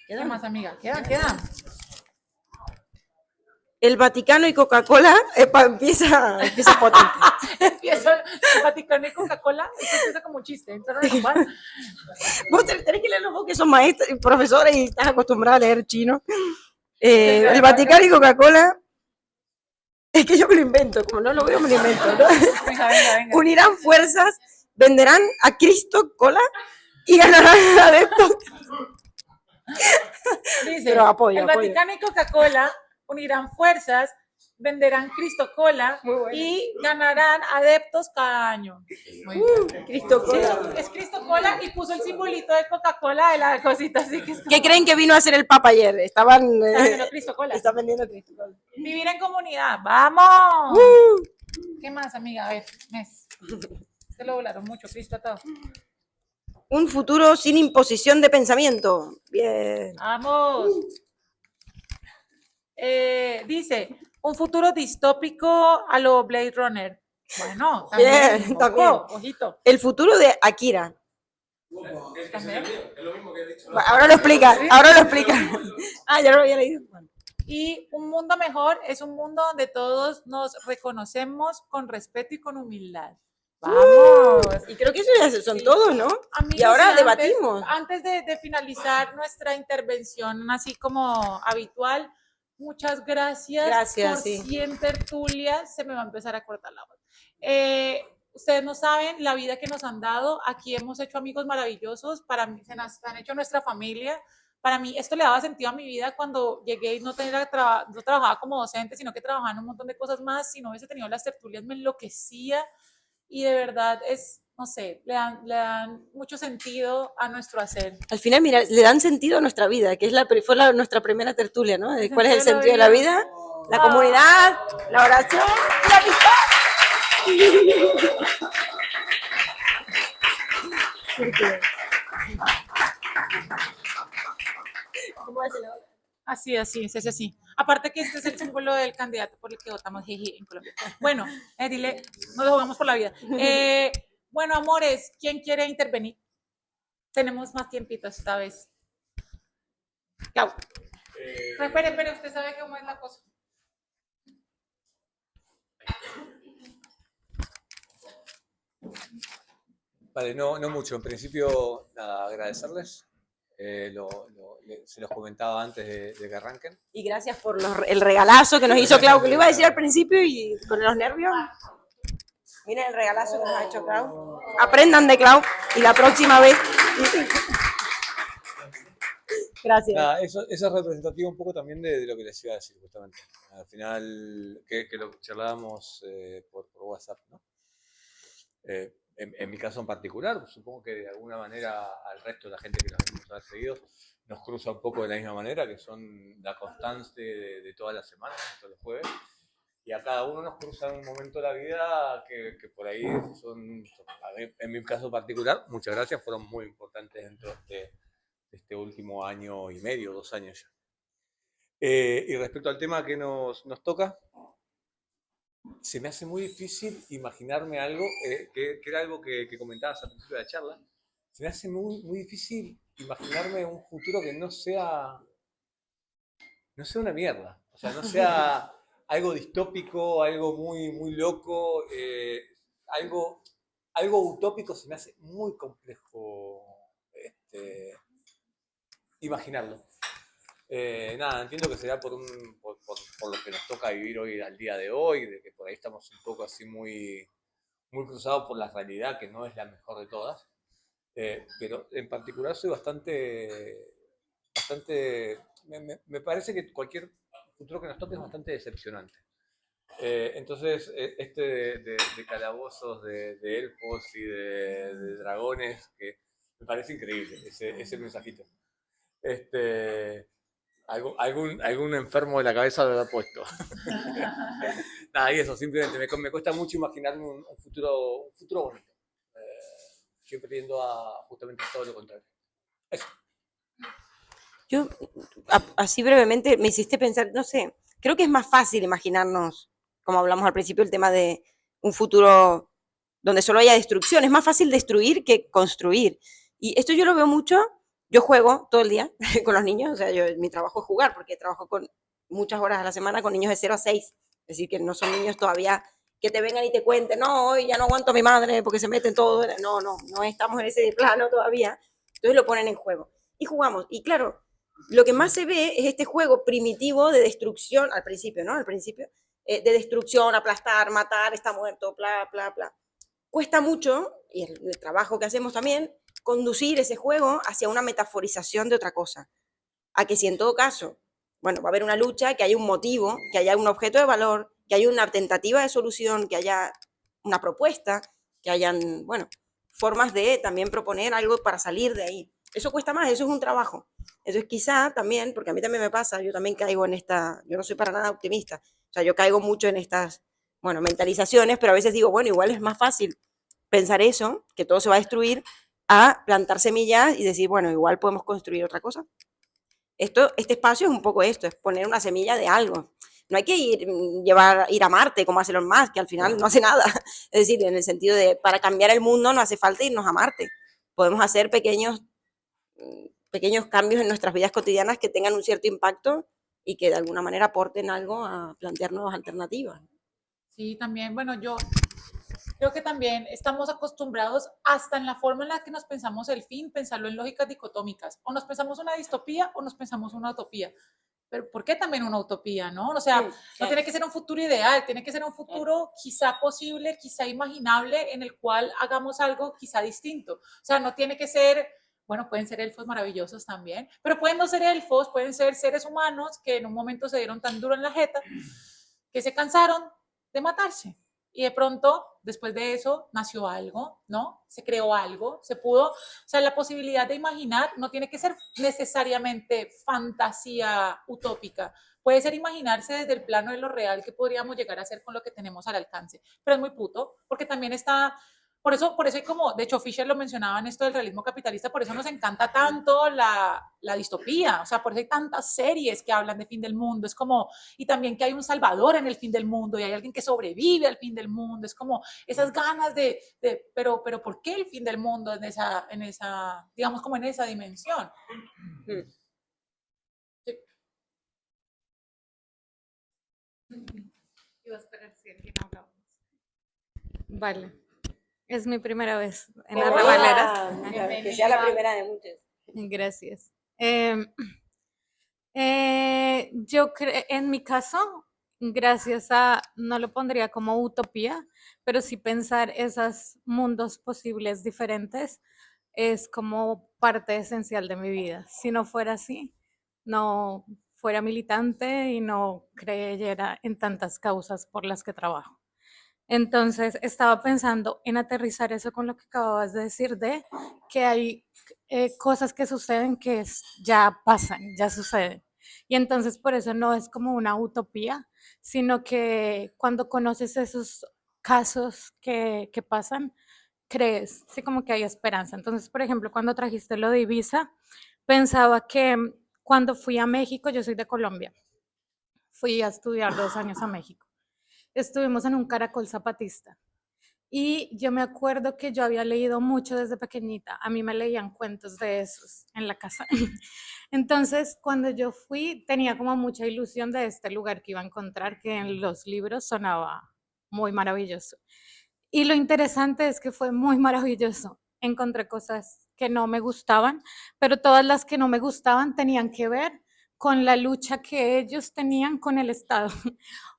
¿Qué más, amiga? Quedan. El Vaticano y Coca-Cola empieza potente. Empieza el Vaticano y Coca-Cola, esto empieza como un chiste. Entraron en un bar. Vos tenés que leerlo vos que son maestros y profesores y estás acostumbrada a leer chino. El Vaticano y Coca-Cola, es que yo me lo invento, como no lo veo me lo invento, ¿no? Venga. Unirán fuerzas, venderán a Cristo Cola y ganarán adeptos. Dice, Pero apoyo. Vaticano y Coca-Cola unirán fuerzas, venderán Cristo Cola y ganarán adeptos cada año. Cristo Cola. Sí, es Cristo Cola y puso el simbolito de Coca-Cola de la cosita así que es como... ¿Qué creen que vino a hacer el Papa ayer? Estaban vendiendo Cristo Cola. Están vendiendo Cristo Cola. Vivir en comunidad, ¡vamos! ¿Qué más, amiga? A ver, se lo volaron mucho, Cristo a todo. Un futuro sin imposición de pensamiento. Bien. ¡Vamos! Dice, un futuro distópico a lo Blade Runner. Bueno, también, Bien, también. Ojito. El futuro de Akira. También. Es lo mismo que he dicho. Ahora lo explica. Ah, ya lo había leído. Bueno. Y un mundo mejor es un mundo donde todos nos reconocemos con respeto y con humildad. ¡Vamos! Y creo que eso ya son todos, ¿no? Amigos, y ahora antes- debatimos. Antes de finalizar nuestra intervención, así como habitual, muchas gracias por Sí. 100 tertulias. Se me va a empezar a cortar la voz. Ustedes no saben la vida que nos han dado. Aquí hemos hecho amigos maravillosos. Para mí, se nos han hecho nuestra familia. Para mí, esto le daba sentido a mi vida cuando llegué y no trabajaba como docente, sino que trabajaba en un montón de cosas más. Si no hubiese tenido las tertulias, me enloquecía. Y de verdad no sé, le dan mucho sentido a nuestro hacer. Al final, mira, le dan sentido a nuestra vida, que fue nuestra primera tertulia, ¿no? ¿Cuál es el sentido de la vida? La comunidad, la oración y la amistad. ¿Cómo es el Así. Aparte que este es el símbolo del candidato por el que votamos en Colombia. Bueno, dile, no lo jugamos por la vida. Bueno, amores, ¿quién quiere intervenir? Tenemos más tiempito esta vez. Clau. Espere, usted sabe cómo es la cosa. Vale, no mucho. En principio, nada, agradecerles se los comentaba antes de que arranquen. Y gracias por el regalazo que nos hizo Clau, que lo iba a decir al principio y con los nervios. Miren el regalazo que nos ha hecho Clau. Aprendan de Clau y la próxima vez. Gracias. Nada, eso es representativo un poco también de lo que les iba a decir, justamente. Al final, que lo charlábamos por WhatsApp, ¿no? En mi caso en particular, supongo que de alguna manera al resto de la gente que nos hemos seguido nos cruza un poco de la misma manera, que son la constante de todas las semanas, todos los jueves. Y a cada uno nos cruza en un momento de la vida que por ahí son, en mi caso particular, muchas gracias, fueron muy importantes dentro de este último año y medio, 2 años ya. Y respecto al tema que nos toca, se me hace muy difícil imaginarme algo, que era algo que comentabas al principio de la charla, se me hace muy difícil imaginarme un futuro que no sea una mierda, o sea, no sea algo distópico, algo muy loco, algo utópico se me hace muy complejo imaginarlo. Nada, entiendo que será por lo que nos toca vivir hoy al día de hoy, de que por ahí estamos un poco así muy cruzados por la realidad, que no es la mejor de todas. Pero en particular soy bastante me parece que cualquier futuro que nos toque es bastante decepcionante. Entonces, de calabozos, de elfos y de dragones, que me parece increíble ese mensajito. Algún enfermo de la cabeza lo ha puesto. Nada, y eso, simplemente me cuesta mucho imaginarme un futuro bonito. Siempre tiendo a justamente todo lo contrario. Eso. Yo, así brevemente, me hiciste pensar, no sé, creo que es más fácil imaginarnos, como hablamos al principio, el tema de un futuro donde solo haya destrucción. Es más fácil destruir que construir. Y esto yo lo veo mucho. Yo juego todo el día con los niños, o sea, mi trabajo es jugar, porque trabajo con muchas horas a la semana con niños de 0 a 6. Es decir, que no son niños todavía que te vengan y te cuenten, no, hoy ya no aguanto a mi madre porque se meten todo. No estamos en ese plano todavía. Entonces lo ponen en juego. Y jugamos. Y claro, lo que más se ve es este juego primitivo de destrucción, al principio, ¿no? Al principio, de destrucción, aplastar, matar, está muerto, bla, bla, bla. Cuesta mucho, y el trabajo que hacemos también, conducir ese juego hacia una metaforización de otra cosa. A que si en todo caso, bueno, va a haber una lucha, que haya un motivo, que haya un objeto de valor, que haya una tentativa de solución, que haya una propuesta, que hayan, bueno, formas de también proponer algo para salir de ahí. Eso cuesta más, eso es un trabajo. Eso es quizá también, porque a mí también me pasa, yo también caigo en esta, yo no soy para nada optimista, o sea, yo caigo mucho en estas, bueno, mentalizaciones, pero a veces digo, bueno, igual es más fácil pensar eso, que todo se va a destruir, a plantar semillas y decir, bueno, igual podemos construir otra cosa. Este espacio es un poco esto, es poner una semilla de algo. No hay que ir a Marte como hace Elon Musk, que al final no hace nada. Es decir, en el sentido de, para cambiar el mundo no hace falta irnos a Marte. Podemos hacer pequeños cambios en nuestras vidas cotidianas que tengan un cierto impacto y que de alguna manera aporten algo a plantear nuevas alternativas. Sí, también, bueno, yo creo que también estamos acostumbrados hasta en la forma en la que nos pensamos el fin, pensarlo en lógicas dicotómicas. O nos pensamos una distopía o nos pensamos una utopía. Pero ¿por qué también una utopía, no? O sea, no tiene que ser un futuro ideal, tiene que ser un futuro quizá posible, quizá imaginable, en el cual hagamos algo quizá distinto. O sea, no tiene que ser, bueno, pueden ser elfos maravillosos también, pero pueden no ser elfos, pueden ser seres humanos que en un momento se dieron tan duro en la jeta que se cansaron de matarse. Y de pronto, después de eso, nació algo, ¿no? Se creó algo, se pudo, o sea, la posibilidad de imaginar no tiene que ser necesariamente fantasía utópica, puede ser imaginarse desde el plano de lo real que podríamos llegar a hacer con lo que tenemos al alcance, pero es muy puto, porque también está, por eso hay como, de hecho Fisher lo mencionaba en esto del realismo capitalista, por eso nos encanta tanto la distopía, o sea, por eso hay tantas series que hablan de fin del mundo, es como, y también que hay un salvador en el fin del mundo y hay alguien que sobrevive al fin del mundo, es como esas ganas pero ¿por qué el fin del mundo en esa, digamos como en esa dimensión? Sí. Iba a esperar si alguien hablaba. Vale. Es mi primera vez en las Arrabaleras. Que sea la primera de muchas. Gracias. En mi caso, gracias a, no lo pondría como utopía, pero sí pensar esos mundos posibles diferentes es como parte esencial de mi vida. Si no fuera así, no fuera militante y no creyera en tantas causas por las que trabajo. Entonces, estaba pensando en aterrizar eso con lo que acababas de decir, de que hay cosas que suceden que ya pasan, ya suceden. Y entonces por eso no es como una utopía, sino que cuando conoces esos casos que pasan, crees, sí, como que hay esperanza. Entonces, por ejemplo, cuando trajiste lo de Ibiza, pensaba que cuando fui a México, yo soy de Colombia, fui a estudiar 2 años a México. Estuvimos en un caracol zapatista. Y yo me acuerdo que yo había leído mucho desde pequeñita. A mí me leían cuentos de esos en la casa. Entonces, cuando yo fui, tenía como mucha ilusión de este lugar que iba a encontrar, que en los libros sonaba muy maravilloso. Y lo interesante es que fue muy maravilloso. Encontré cosas que no me gustaban, pero todas las que no me gustaban tenían que ver con la lucha que ellos tenían con el Estado.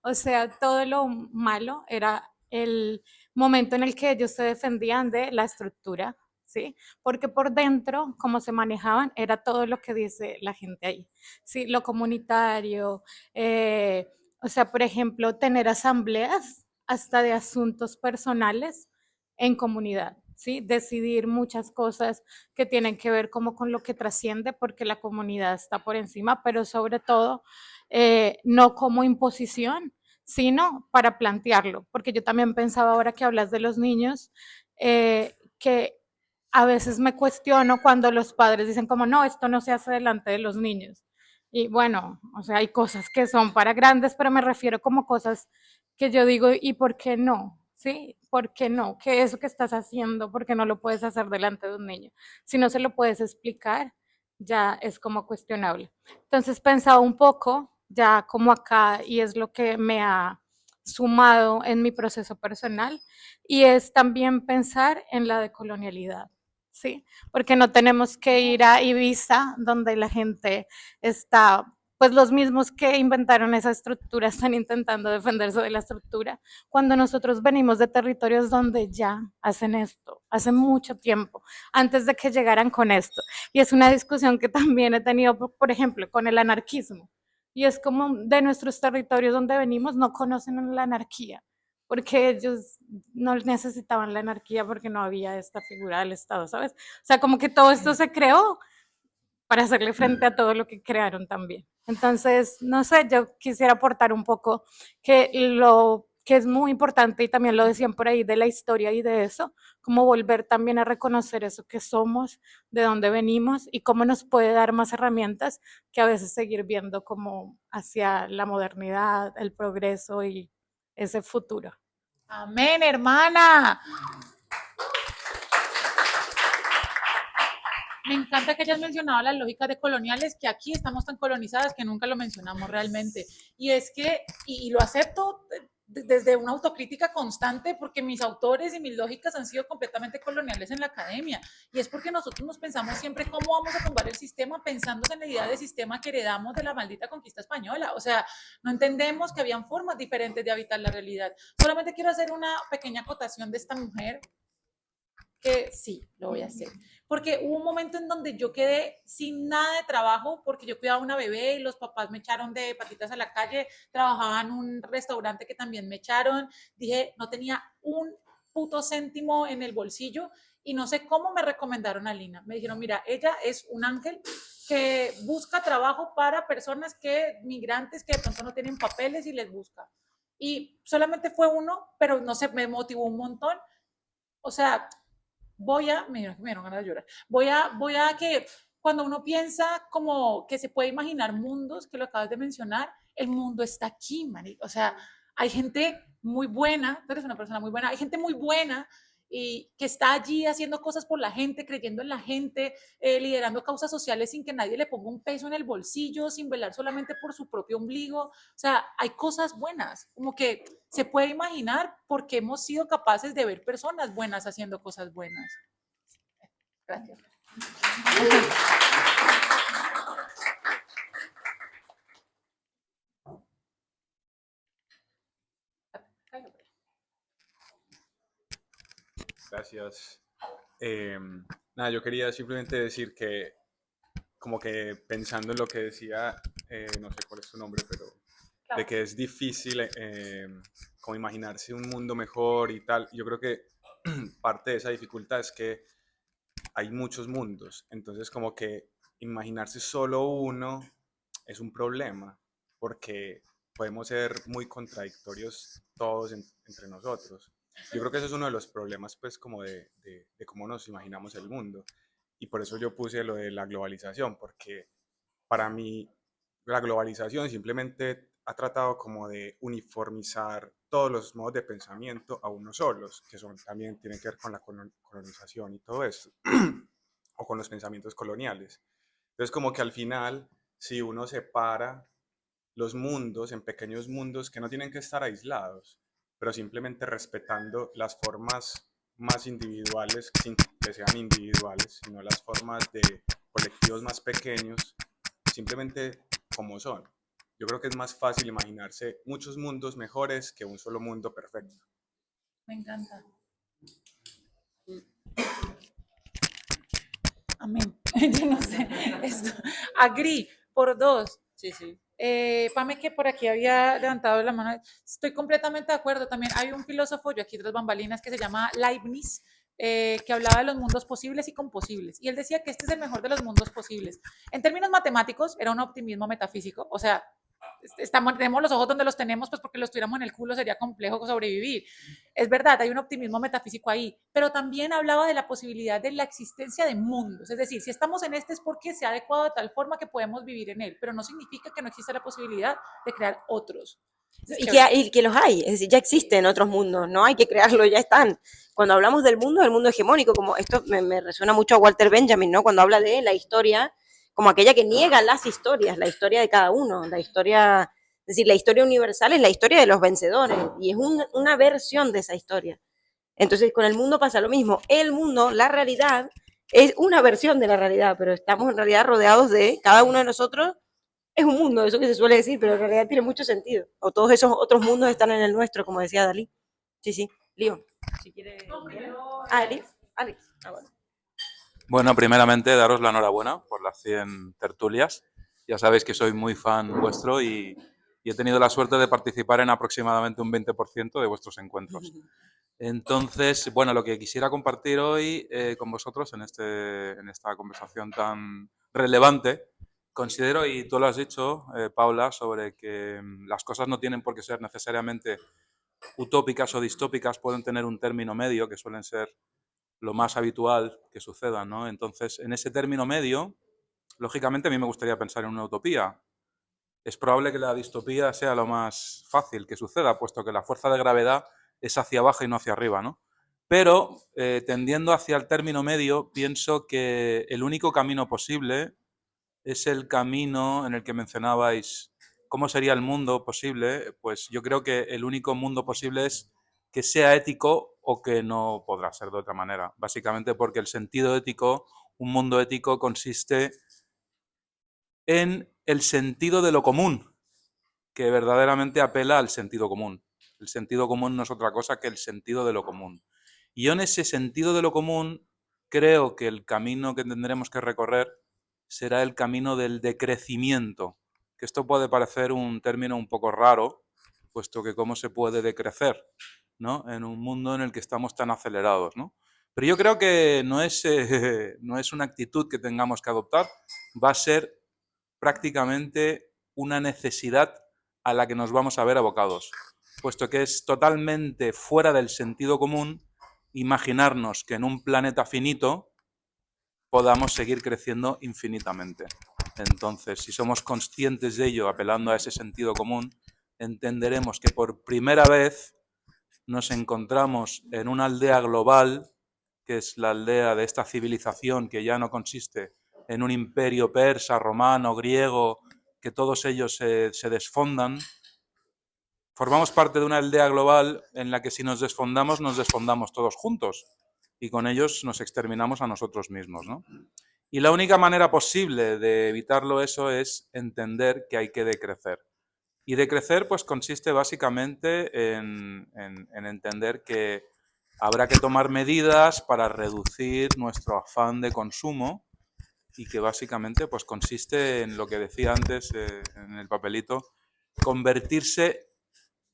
O sea, todo lo malo era el momento en el que ellos se defendían de la estructura, ¿sí? Porque por dentro, como se manejaban, era todo lo que dice la gente ahí, ¿sí? Lo comunitario, o sea, por ejemplo, tener asambleas hasta de asuntos personales en comunidad, ¿sí? Decidir muchas cosas que tienen que ver como con lo que trasciende, porque la comunidad está por encima, pero sobre todo no como imposición, sino para plantearlo, porque yo también pensaba ahora que hablas de los niños, que a veces me cuestiono cuando los padres dicen como, no, esto no se hace delante de los niños. Y bueno, o sea, hay cosas que son para grandes, pero me refiero como cosas que yo digo, ¿y por qué no? ¿Sí? ¿Por qué no? ¿Qué es eso que estás haciendo? ¿Por qué no lo puedes hacer delante de un niño? Si no se lo puedes explicar, ya es como cuestionable. Entonces pensaba un poco ya como acá y es lo que me ha sumado en mi proceso personal y es también pensar en la decolonialidad, ¿sí? Porque no tenemos que ir a Ibiza donde la gente está, pues los mismos que inventaron esa estructura están intentando defenderse de la estructura, cuando nosotros venimos de territorios donde ya hacen esto, hace mucho tiempo, antes de que llegaran con esto. Y es una discusión que también he tenido, por ejemplo, con el anarquismo. Y es como de nuestros territorios donde venimos no conocen la anarquía, porque ellos no necesitaban la anarquía porque no había esta figura del Estado, ¿sabes? O sea, como que todo esto se creó para hacerle frente a todo lo que crearon también. Entonces, no sé, yo quisiera aportar un poco que lo que es muy importante, y también lo decían por ahí, de la historia y de eso, como volver también a reconocer eso que somos, de dónde venimos y cómo nos puede dar más herramientas que a veces seguir viendo como hacia la modernidad, el progreso y ese futuro. Amén, hermana. Me encanta que hayas mencionado las lógicas de coloniales, que aquí estamos tan colonizadas que nunca lo mencionamos realmente. Y es que, y lo acepto desde una autocrítica constante, porque mis autores y mis lógicas han sido completamente coloniales en la academia. Y es porque nosotros nos pensamos siempre cómo vamos a tumbar el sistema, pensando en la idea de sistema que heredamos de la maldita conquista española. O sea, no entendemos que habían formas diferentes de habitar la realidad. Solamente quiero hacer una pequeña acotación de esta mujer que sí, lo voy a hacer. Porque hubo un momento en donde yo quedé sin nada de trabajo porque yo cuidaba a una bebé y los papás me echaron de patitas a la calle, trabajaba en un restaurante que también me echaron, dije, no tenía un puto céntimo en el bolsillo y no sé cómo me recomendaron a Lina. Me dijeron, mira, ella es un ángel que busca trabajo para personas que, migrantes que de pronto no tienen papeles y les busca. Y solamente fue uno, pero no sé, me motivó un montón. O sea, me dieron ganas de llorar, voy a que cuando uno piensa como que se puede imaginar mundos, que lo acabas de mencionar, el mundo está aquí, marico. O sea, hay gente muy buena, tú eres una persona muy buena, hay gente muy buena y que está allí haciendo cosas por la gente, creyendo en la gente, liderando causas sociales sin que nadie le ponga un peso en el bolsillo, sin velar solamente por su propio ombligo. O sea, hay cosas buenas, como que se puede imaginar porque hemos sido capaces de ver personas buenas haciendo cosas buenas. Gracias. Gracias. Nada, yo quería simplemente decir que, como que pensando en lo que decía, no sé cuál es tu nombre, pero de que es difícil como imaginarse un mundo mejor y tal. Yo creo que parte de esa dificultad es que hay muchos mundos, entonces como que imaginarse solo uno es un problema, porque podemos ser muy contradictorios todos entre nosotros. Yo creo que eso es uno de los problemas, pues, como de cómo nos imaginamos el mundo. Y por eso yo puse lo de la globalización, porque para mí la globalización simplemente ha tratado como de uniformizar todos los modos de pensamiento a unos solos, que son, también tienen que ver con la colonización y todo eso, o con los pensamientos coloniales. Entonces, como que al final, si uno separa los mundos en pequeños mundos que no tienen que estar aislados, pero simplemente respetando las formas más individuales, sin que sean individuales, sino las formas de colectivos más pequeños, simplemente como son. Yo creo que es más fácil imaginarse muchos mundos mejores que un solo mundo perfecto. Me encanta. Amén. Yo no sé. Esto. Agree por 2. Sí, sí. Pame, que por aquí había levantado la mano. Estoy completamente de acuerdo. También hay un filósofo, yo aquí tras bambalinas, que se llama Leibniz, que hablaba de los mundos posibles y composibles. Y él decía que este es el mejor de los mundos posibles. En términos matemáticos, era un optimismo metafísico. O sea, tenemos los ojos donde los tenemos, pues porque los tuviéramos en el culo sería complejo sobrevivir. Es verdad, hay un optimismo metafísico ahí, pero también hablaba de la posibilidad de la existencia de mundos. Es decir, si estamos en este es porque se ha adecuado de tal forma que podemos vivir en él, pero no significa que no exista la posibilidad de crear otros. Y que los hay, es decir, ya existen otros mundos, no hay que crearlos, ya están. Cuando hablamos del mundo hegemónico, como esto me resuena mucho a Walter Benjamin, ¿no? Cuando habla de la historia, como aquella que niega las historias, la historia de cada uno, la historia, es decir, la historia universal es la historia de los vencedores, y es una versión de esa historia. Entonces, con el mundo pasa lo mismo. El mundo, la realidad, es una versión de la realidad, pero estamos en realidad rodeados de cada uno de nosotros. Es un mundo, eso que se suele decir, pero en realidad tiene mucho sentido. O todos esos otros mundos están en el nuestro, como decía Dalí. Sí, sí. Lío, si quieres. Alex. Alex. Bueno. Bueno, primeramente daros la enhorabuena por las 100 tertulias. Ya sabéis que soy muy fan vuestro y he tenido la suerte de participar en aproximadamente un 20% de vuestros encuentros. Entonces, bueno, lo que quisiera compartir hoy con vosotros en esta conversación tan relevante, considero, y tú lo has dicho, Paula, sobre que las cosas no tienen por qué ser necesariamente utópicas o distópicas, pueden tener un término medio, que suelen ser lo más habitual que suceda, ¿no? Entonces, en ese término medio, lógicamente a mí me gustaría pensar en una utopía. Es probable que la distopía sea lo más fácil que suceda, puesto que la fuerza de gravedad es hacia abajo y no hacia arriba, ¿no? Pero, tendiendo hacia el término medio, pienso que el único camino posible es el camino en el que mencionabais cómo sería el mundo posible. Pues yo creo que el único mundo posible es que sea ético o que no podrá ser de otra manera. Básicamente porque el sentido ético, un mundo ético, consiste en el sentido de lo común, que verdaderamente apela al sentido común. El sentido común no es otra cosa que el sentido de lo común. Y yo en ese sentido de lo común creo que el camino que tendremos que recorrer será el camino del decrecimiento, que esto puede parecer un término un poco raro, puesto que cómo se puede decrecer, ¿no? En un mundo en el que estamos tan acelerados, ¿no? Pero yo creo que no es una actitud que tengamos que adoptar, va a ser prácticamente una necesidad a la que nos vamos a ver abocados, puesto que es totalmente fuera del sentido común imaginarnos que en un planeta finito podamos seguir creciendo infinitamente. Entonces, si somos conscientes de ello, apelando a ese sentido común, entenderemos que por primera vez nos encontramos en una aldea global, que es la aldea de esta civilización que ya no consiste en un imperio persa, romano, griego, que todos ellos se desfondan. Formamos parte de una aldea global en la que si nos desfondamos todos juntos y con ellos nos exterminamos a nosotros mismos, ¿no? Y la única manera posible de evitarlo eso es entender que hay que decrecer. Y decrecer pues consiste básicamente en entender que habrá que tomar medidas para reducir nuestro afán de consumo y que básicamente pues consiste en lo que decía antes en el papelito, convertirse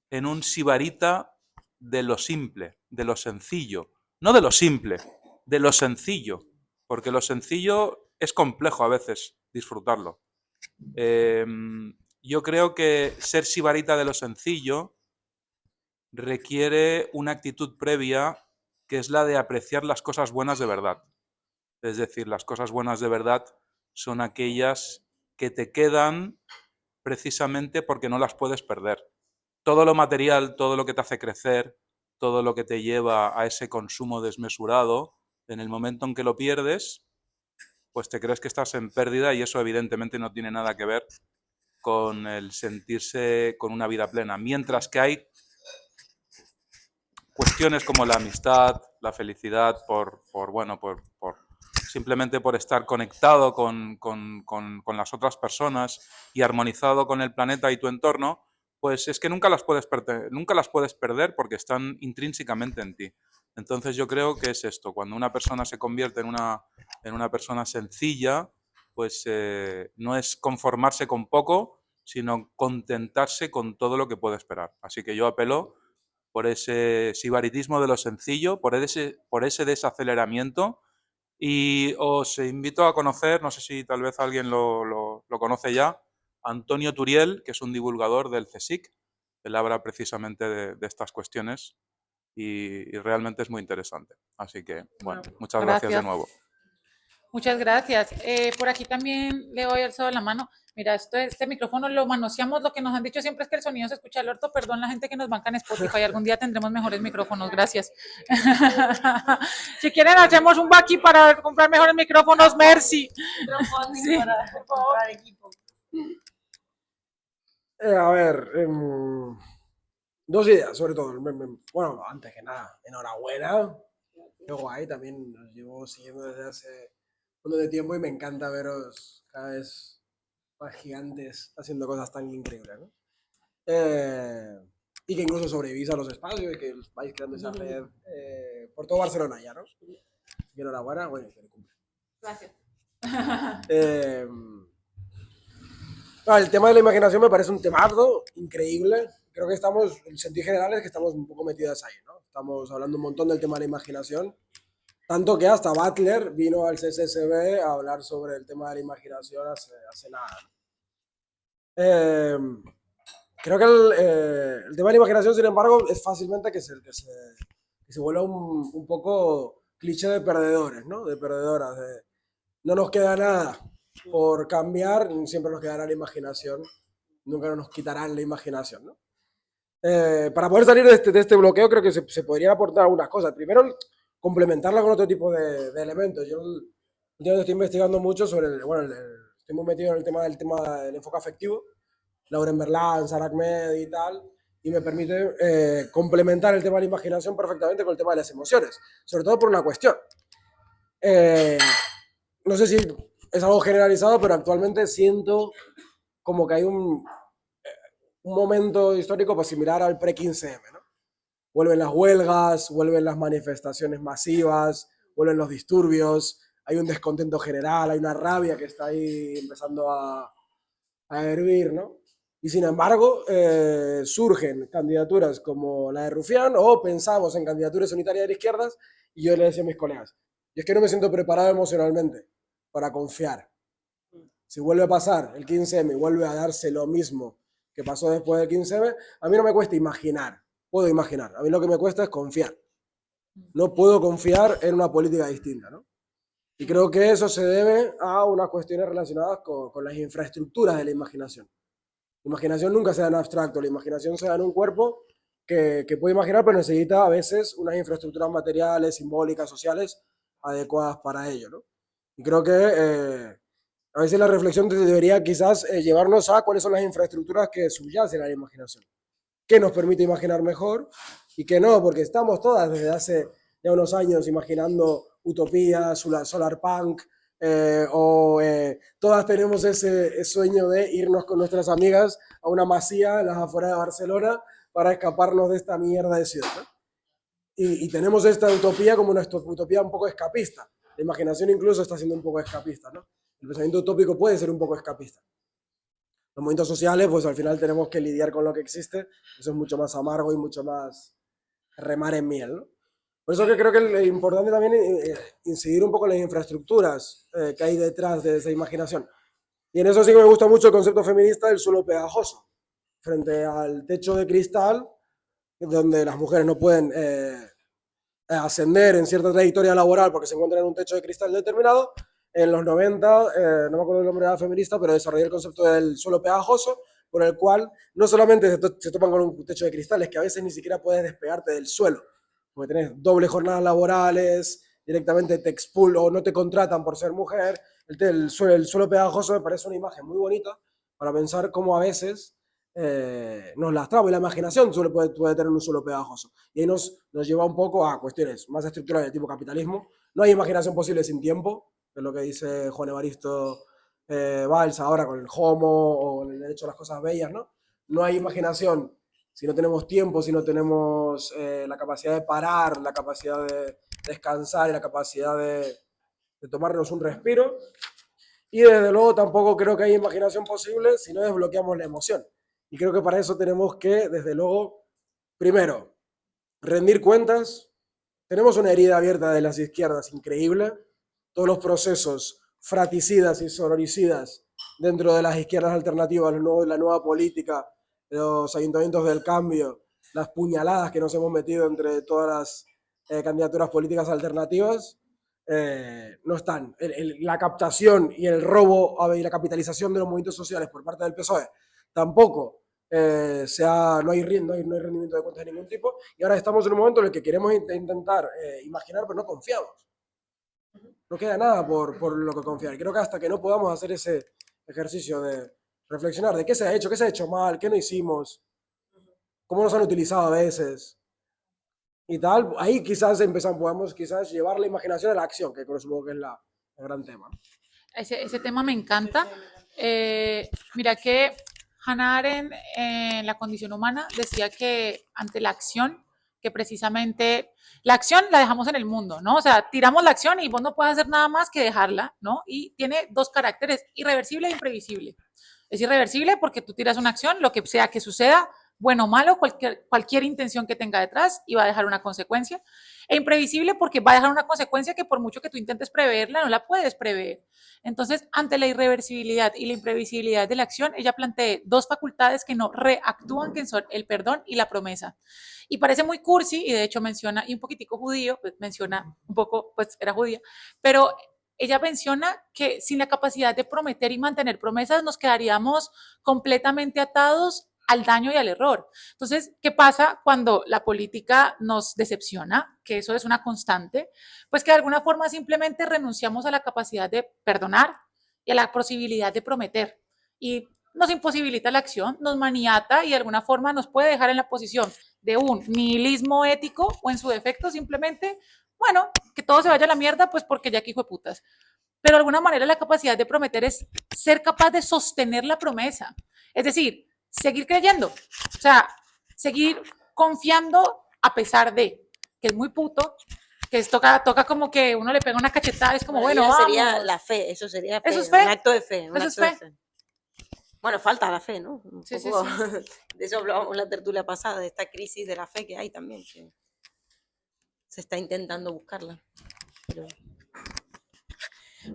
en un sibarita de lo simple, de lo sencillo, no de lo simple, de lo sencillo, porque lo sencillo es complejo a veces disfrutarlo. Yo creo que ser sibarita de lo sencillo requiere una actitud previa que es la de apreciar las cosas buenas de verdad. Es decir, las cosas buenas de verdad son aquellas que te quedan precisamente porque no las puedes perder. Todo lo material, todo lo que te hace crecer, todo lo que te lleva a ese consumo desmesurado, en el momento en que lo pierdes, pues te crees que estás en pérdida y eso evidentemente no tiene nada que ver con el sentirse con una vida plena. Mientras que hay cuestiones como la amistad, la felicidad, simplemente por estar conectado con las otras personas y armonizado con el planeta y tu entorno, pues es que nunca las puedes perder porque están intrínsecamente en ti. Entonces yo creo que es esto, cuando una persona se convierte en una persona sencilla, pues no es conformarse con poco, sino contentarse con todo lo que puede esperar. Así que yo apelo por ese sibaritismo de lo sencillo, por ese desaceleramiento. Y os invito a conocer, no sé si tal vez alguien lo conoce ya, Antonio Turiel, que es un divulgador del CSIC. Él habla precisamente de estas cuestiones y realmente es muy interesante. Así que, bueno, muchas gracias de Gracias. nuevo. Muchas gracias. Por aquí también le voy alzado la mano. Mira, este micrófono lo manoseamos. Lo que nos han dicho siempre es que el sonido se escucha al orto. Perdón, la gente que nos banca en Spotify. Algún día tendremos mejores micrófonos. Gracias. Si quieren, hacemos un baki para comprar mejores micrófonos. Merci. Sí, por favor. A ver, dos ideas, sobre todo. Bueno, antes que nada, enhorabuena. Qué guay, también nos llevo siguiendo desde hace un montón de tiempo y me encanta veros cada vez más gigantes haciendo cosas tan increíbles, ¿no? Y que incluso sobrevivís a los espacios y que vais creando esa red por todo Barcelona ya, ¿no? Así que enhorabuena, bueno, que le cumple. Gracias. El tema de la imaginación me parece un temazo increíble. Creo que el sentido general es que estamos un poco metidos ahí, ¿no? Estamos hablando un montón del tema de la imaginación, tanto que hasta Butler vino al CCSB a hablar sobre el tema de la imaginación hace nada. Creo que el tema de la imaginación, sin embargo, es fácilmente que se vuelva un poco cliché de perdedores, ¿no? De perdedoras, no nos queda nada por cambiar, siempre nos quedará la imaginación, nunca nos quitarán la imaginación, ¿no? Para poder salir de este bloqueo creo que se podrían aportar algunas cosas. Primero, complementarla con otro tipo de elementos. Yo estoy investigando mucho sobre, estoy muy metido en el tema del enfoque afectivo, Lauren Berlán, Sarah Ahmed y tal, y me permite complementar el tema de la imaginación perfectamente con el tema de las emociones, sobre todo por una cuestión. No sé si es algo generalizado, pero actualmente siento como que hay un momento histórico pues, similar al pre-15M, ¿no? Vuelven las huelgas, vuelven las manifestaciones masivas, vuelven los disturbios, hay un descontento general, hay una rabia que está ahí empezando a hervir, ¿no? Y sin embargo, surgen candidaturas como la de Rufián o pensamos en candidaturas unitarias de izquierdas y yo le decía a mis colegas, yo es que no me siento preparado emocionalmente para confiar. Si vuelve a pasar el 15M y vuelve a darse lo mismo que pasó después del 15M, a mí no me cuesta imaginar, puedo imaginar, a mí lo que me cuesta es confiar. No puedo confiar en una política distinta, ¿no? Y creo que eso se debe a unas cuestiones relacionadas con las infraestructuras de la imaginación. La imaginación nunca se da en abstracto, la imaginación se da en un cuerpo que puede imaginar, pero necesita a veces unas infraestructuras materiales, simbólicas, sociales adecuadas para ello, ¿no? Y creo que a veces la reflexión debería quizás llevarnos a cuáles son las infraestructuras que subyacen a la imaginación. ¿Qué nos permite imaginar mejor y qué no? Porque estamos todas desde hace ya unos años imaginando utopías, solarpunk, todas tenemos ese sueño de irnos con nuestras amigas a una masía en las afueras de Barcelona para escaparnos de esta mierda de ciudad, ¿no? y tenemos esta utopía como una utopía un poco escapista. La imaginación incluso está siendo un poco escapista, ¿no? El pensamiento utópico puede ser un poco escapista. Los movimientos sociales, pues al final tenemos que lidiar con lo que existe, eso es mucho más amargo y mucho más remar en miel, ¿no? Por eso que creo que es importante también incidir un poco en las infraestructuras que hay detrás de esa imaginación. Y en eso sí que me gusta mucho el concepto feminista del suelo pegajoso, frente al techo de cristal, donde las mujeres no pueden ascender en cierta trayectoria laboral porque se encuentran en un techo de cristal determinado. En los 90, no me acuerdo el nombre de la feminista, pero desarrolló el concepto del suelo pegajoso, por el cual no solamente se topan con un techo de cristal, es que a veces ni siquiera puedes despegarte del suelo, porque tenés doble jornadas laborales, directamente te expulsan o no te contratan por ser mujer. El suelo pegajoso me parece una imagen muy bonita para pensar cómo a veces nos lastramos y la imaginación puede tener un suelo pegajoso. Y ahí nos lleva un poco a cuestiones más estructurales de tipo capitalismo. No hay imaginación posible sin tiempo, que es lo que dice Juan Evaristo Valls ahora con el homo o el derecho a las cosas bellas, ¿no? No hay imaginación si no tenemos tiempo, si no tenemos la capacidad de parar, la capacidad de descansar y la capacidad de tomarnos un respiro. Y desde luego tampoco creo que haya imaginación posible si no desbloqueamos la emoción. Y creo que para eso tenemos que, desde luego, primero, rendir cuentas. Tenemos una herida abierta de las izquierdas increíble. Todos los procesos fraticidas y sororicidas dentro de las izquierdas alternativas, la nueva política, los ayuntamientos del cambio, las puñaladas que nos hemos metido entre todas las candidaturas políticas alternativas, no están. La captación y el robo y la capitalización de los movimientos sociales por parte del PSOE tampoco no hay rendimiento de cuentas de ningún tipo, y ahora estamos en un momento en el que queremos intentar imaginar, pero no confiamos. No queda nada por lo que confiar. Creo que hasta que no podamos hacer ese ejercicio de reflexionar de qué se ha hecho mal, qué no hicimos, cómo nos han utilizado a veces y tal, ahí quizás podemos quizás llevar la imaginación a la acción, que creo supongo que es el gran tema. Ese tema me encanta. Mira que Hannah Arendt en La condición humana decía que ante la acción, que precisamente la acción la dejamos en el mundo, ¿no? O sea, tiramos la acción y vos no puedes hacer nada más que dejarla, ¿no? Y tiene dos caracteres, irreversible e imprevisible. Es irreversible porque tú tiras una acción, lo que sea que suceda, bueno o malo, cualquier intención que tenga detrás, y va a dejar una consecuencia. E imprevisible porque va a dejar una consecuencia que por mucho que tú intentes preverla, no la puedes prever. Entonces, ante la irreversibilidad y la imprevisibilidad de la acción, ella plantea dos facultades que no reactúan, que son el perdón y la promesa. Y parece muy cursi, y de hecho menciona, y un poquitico judío, pues menciona un poco, pues era judía, pero ella menciona que sin la capacidad de prometer y mantener promesas nos quedaríamos completamente atados al daño y al error. Entonces, ¿qué pasa cuando la política nos decepciona? Que eso es una constante, pues que de alguna forma simplemente renunciamos a la capacidad de perdonar y a la posibilidad de prometer. Y nos imposibilita la acción, nos maniata y de alguna forma nos puede dejar en la posición de un nihilismo ético o en su defecto simplemente, bueno, que todo se vaya a la mierda, pues porque ya que hijo de putas. Pero de alguna manera la capacidad de prometer es ser capaz de sostener la promesa. Es decir, seguir creyendo, o sea, seguir confiando a pesar de que es muy puto, que toca como que uno le pega una cachetada, es como, bueno, eso vamos. sería la fe, eso sería fe, ¿Eso es fe? un acto de fe. ¿Eso es fe? Bueno, falta la fe, ¿no? Sí. De eso hablábamos en la tertulia pasada, de esta crisis de la fe que hay también, que se está intentando buscarla. Pero...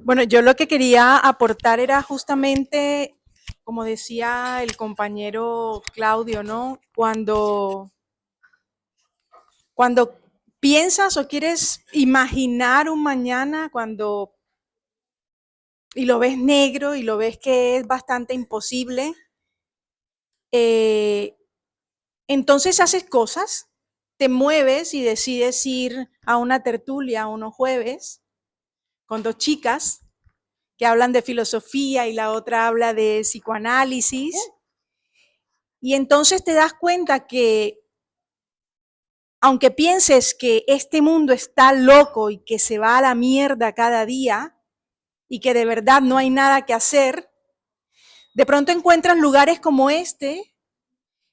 Bueno, yo lo que quería aportar era justamente, como decía el compañero Claudio, ¿no? Cuando piensas o quieres imaginar un mañana, y lo ves negro y lo ves que es bastante imposible, entonces haces cosas, te mueves y decides ir a una tertulia unos jueves con dos chicas que hablan de filosofía y la otra habla de psicoanálisis, y entonces te das cuenta que aunque pienses que este mundo está loco y que se va a la mierda cada día y que de verdad no hay nada que hacer, de pronto encuentras lugares como este,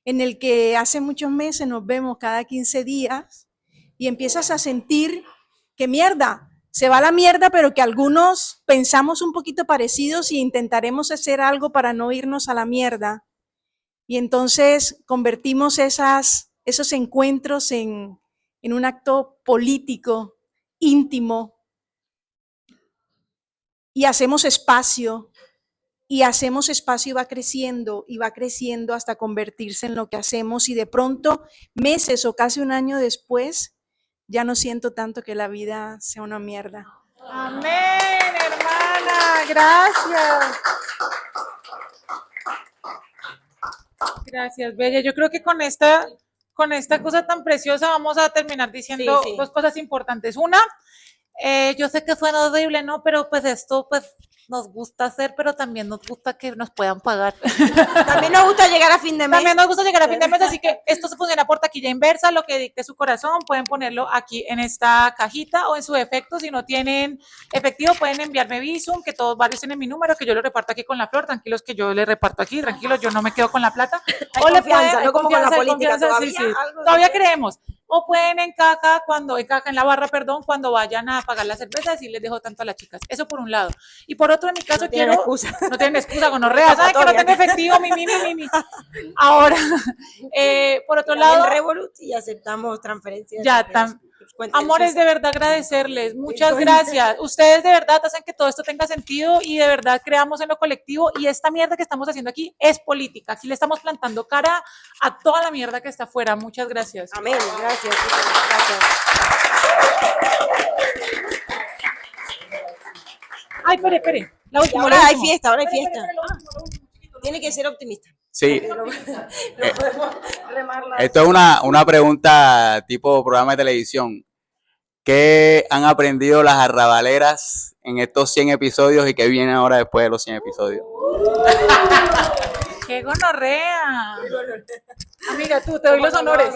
en el que hace muchos meses nos vemos cada 15 días y empiezas a sentir que mierda, se va la mierda, pero que algunos pensamos un poquito parecidos y intentaremos hacer algo para no irnos a la mierda. Y entonces convertimos esos encuentros en un acto político, íntimo, y hacemos espacio y va creciendo hasta convertirse en lo que hacemos, y de pronto, meses o casi un año después, ya no siento tanto que la vida sea una mierda. Amén, hermana, gracias. Gracias, Bella. Yo creo que con esta cosa tan preciosa vamos a terminar diciendo Sí, sí. dos cosas importantes. Una, yo sé que suena horrible, ¿no? Pero pues esto pues nos gusta hacer, pero también nos gusta que nos puedan pagar. También nos gusta llegar a fin de mes. También nos gusta llegar a fin de mes, así que esto se funciona por taquilla inversa, lo que dicte su corazón, pueden ponerlo aquí en esta cajita, o en su defecto, si no tienen efectivo, pueden enviarme Bizum, que todos varios tienen mi número, que yo lo reparto aquí con la flor, tranquilos que yo le reparto aquí, tranquilos, yo no me quedo con la plata. Hay O le confianza, pueden, no como con la hay política, confianza, sí, todavía sí. algo Todavía de- creemos. O pueden en la barra, cuando vayan a pagar la cerveza, decir les dejo tanto a las chicas. Eso por un lado. Y por otro, en mi caso, No tienen quiero. excusa. No tienen excusa, gonorrea. ¿Saben que no tengo efectivo? Mi. Ahora, por otro También lado, Revolut, y aceptamos transferencias. ya, de tan- sus cuentas en amores, Suiza. de verdad agradecerles. Muchas gracias. Ustedes de verdad hacen que todo esto tenga sentido y de verdad creamos en lo colectivo. Y esta mierda que estamos haciendo aquí es política. Aquí le estamos plantando cara a toda la mierda que está afuera. Muchas gracias. Amén, gracias. Gracias. Ay, espere. La Y última, ahora la hay última. fiesta, ahora hay Espere, fiesta. espere, lo último, chiquito. Tiene que ser optimista. Sí, No podemos remarla. esto es una pregunta tipo programa de televisión. ¿Qué han aprendido las arrabaleras en estos 100 episodios y qué viene ahora después de los 100 episodios? ¡Qué gonorrea! Amiga, tú, te doy los honores.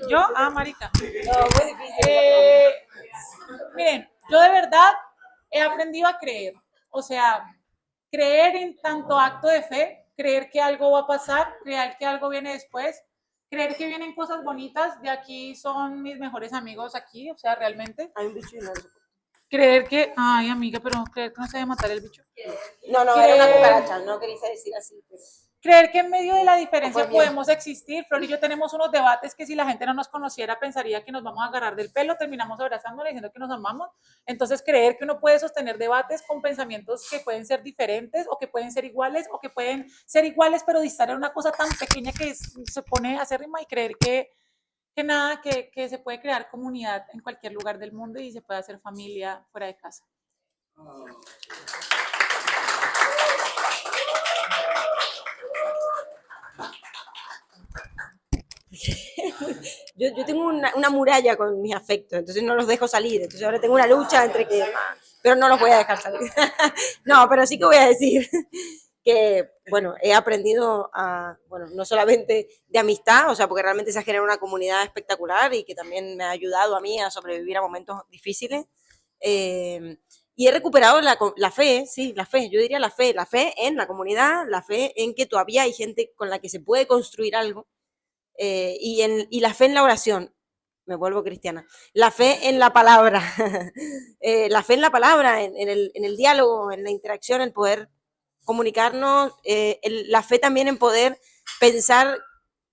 ¿Yo? Ah, marica. No, muy difícil. Miren, yo de verdad he aprendido a creer. O sea, creer en tanto acto de fe, creer que algo va a pasar, creer que algo viene después, creer que vienen cosas bonitas. De aquí son mis mejores amigos aquí, o sea, realmente. Hay un bicho y no lo soporto. Creer que, ay, amiga, pero creer que no se debe matar el bicho. No, era una cucaracha, no quería decir así. Pero... Creer que en medio de la diferencia No fue mío. podemos existir. Flor y yo tenemos unos debates que si la gente no nos conociera pensaría que nos vamos a agarrar del pelo, terminamos abrazándonos diciendo que nos amamos. Entonces creer que uno puede sostener debates con pensamientos que pueden ser diferentes o que pueden ser iguales o que pueden ser iguales pero distar en una cosa tan pequeña que se pone acérrima, y creer que nada, que se puede crear comunidad en cualquier lugar del mundo y se puede hacer familia fuera de casa. Yo tengo una muralla con mis afectos, entonces no los dejo salir. Entonces ahora tengo una lucha entre que... Pero no los voy a dejar salir. No, pero sí que voy a decir que, bueno, he aprendido a, bueno, no solamente de amistad, o sea, porque realmente se ha generado una comunidad espectacular y que también me ha ayudado a mí a sobrevivir a momentos difíciles. Y he recuperado la fe, sí, la fe, yo diría la fe en la comunidad, la fe en que todavía hay gente con la que se puede construir algo, y la fe en la oración. Me vuelvo cristiana. La fe en la palabra, la fe en la palabra, en el diálogo, en la interacción, en poder comunicarnos, la fe también en poder pensar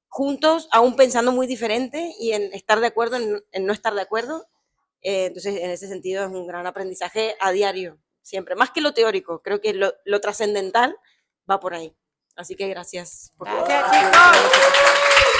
juntos, aún pensando muy diferente, y en estar de acuerdo, en no estar de acuerdo. Entonces, en ese sentido, es un gran aprendizaje a diario, siempre. Más que lo teórico, creo que lo trascendental va por ahí. Así que gracias por todo. Gracias, chicos.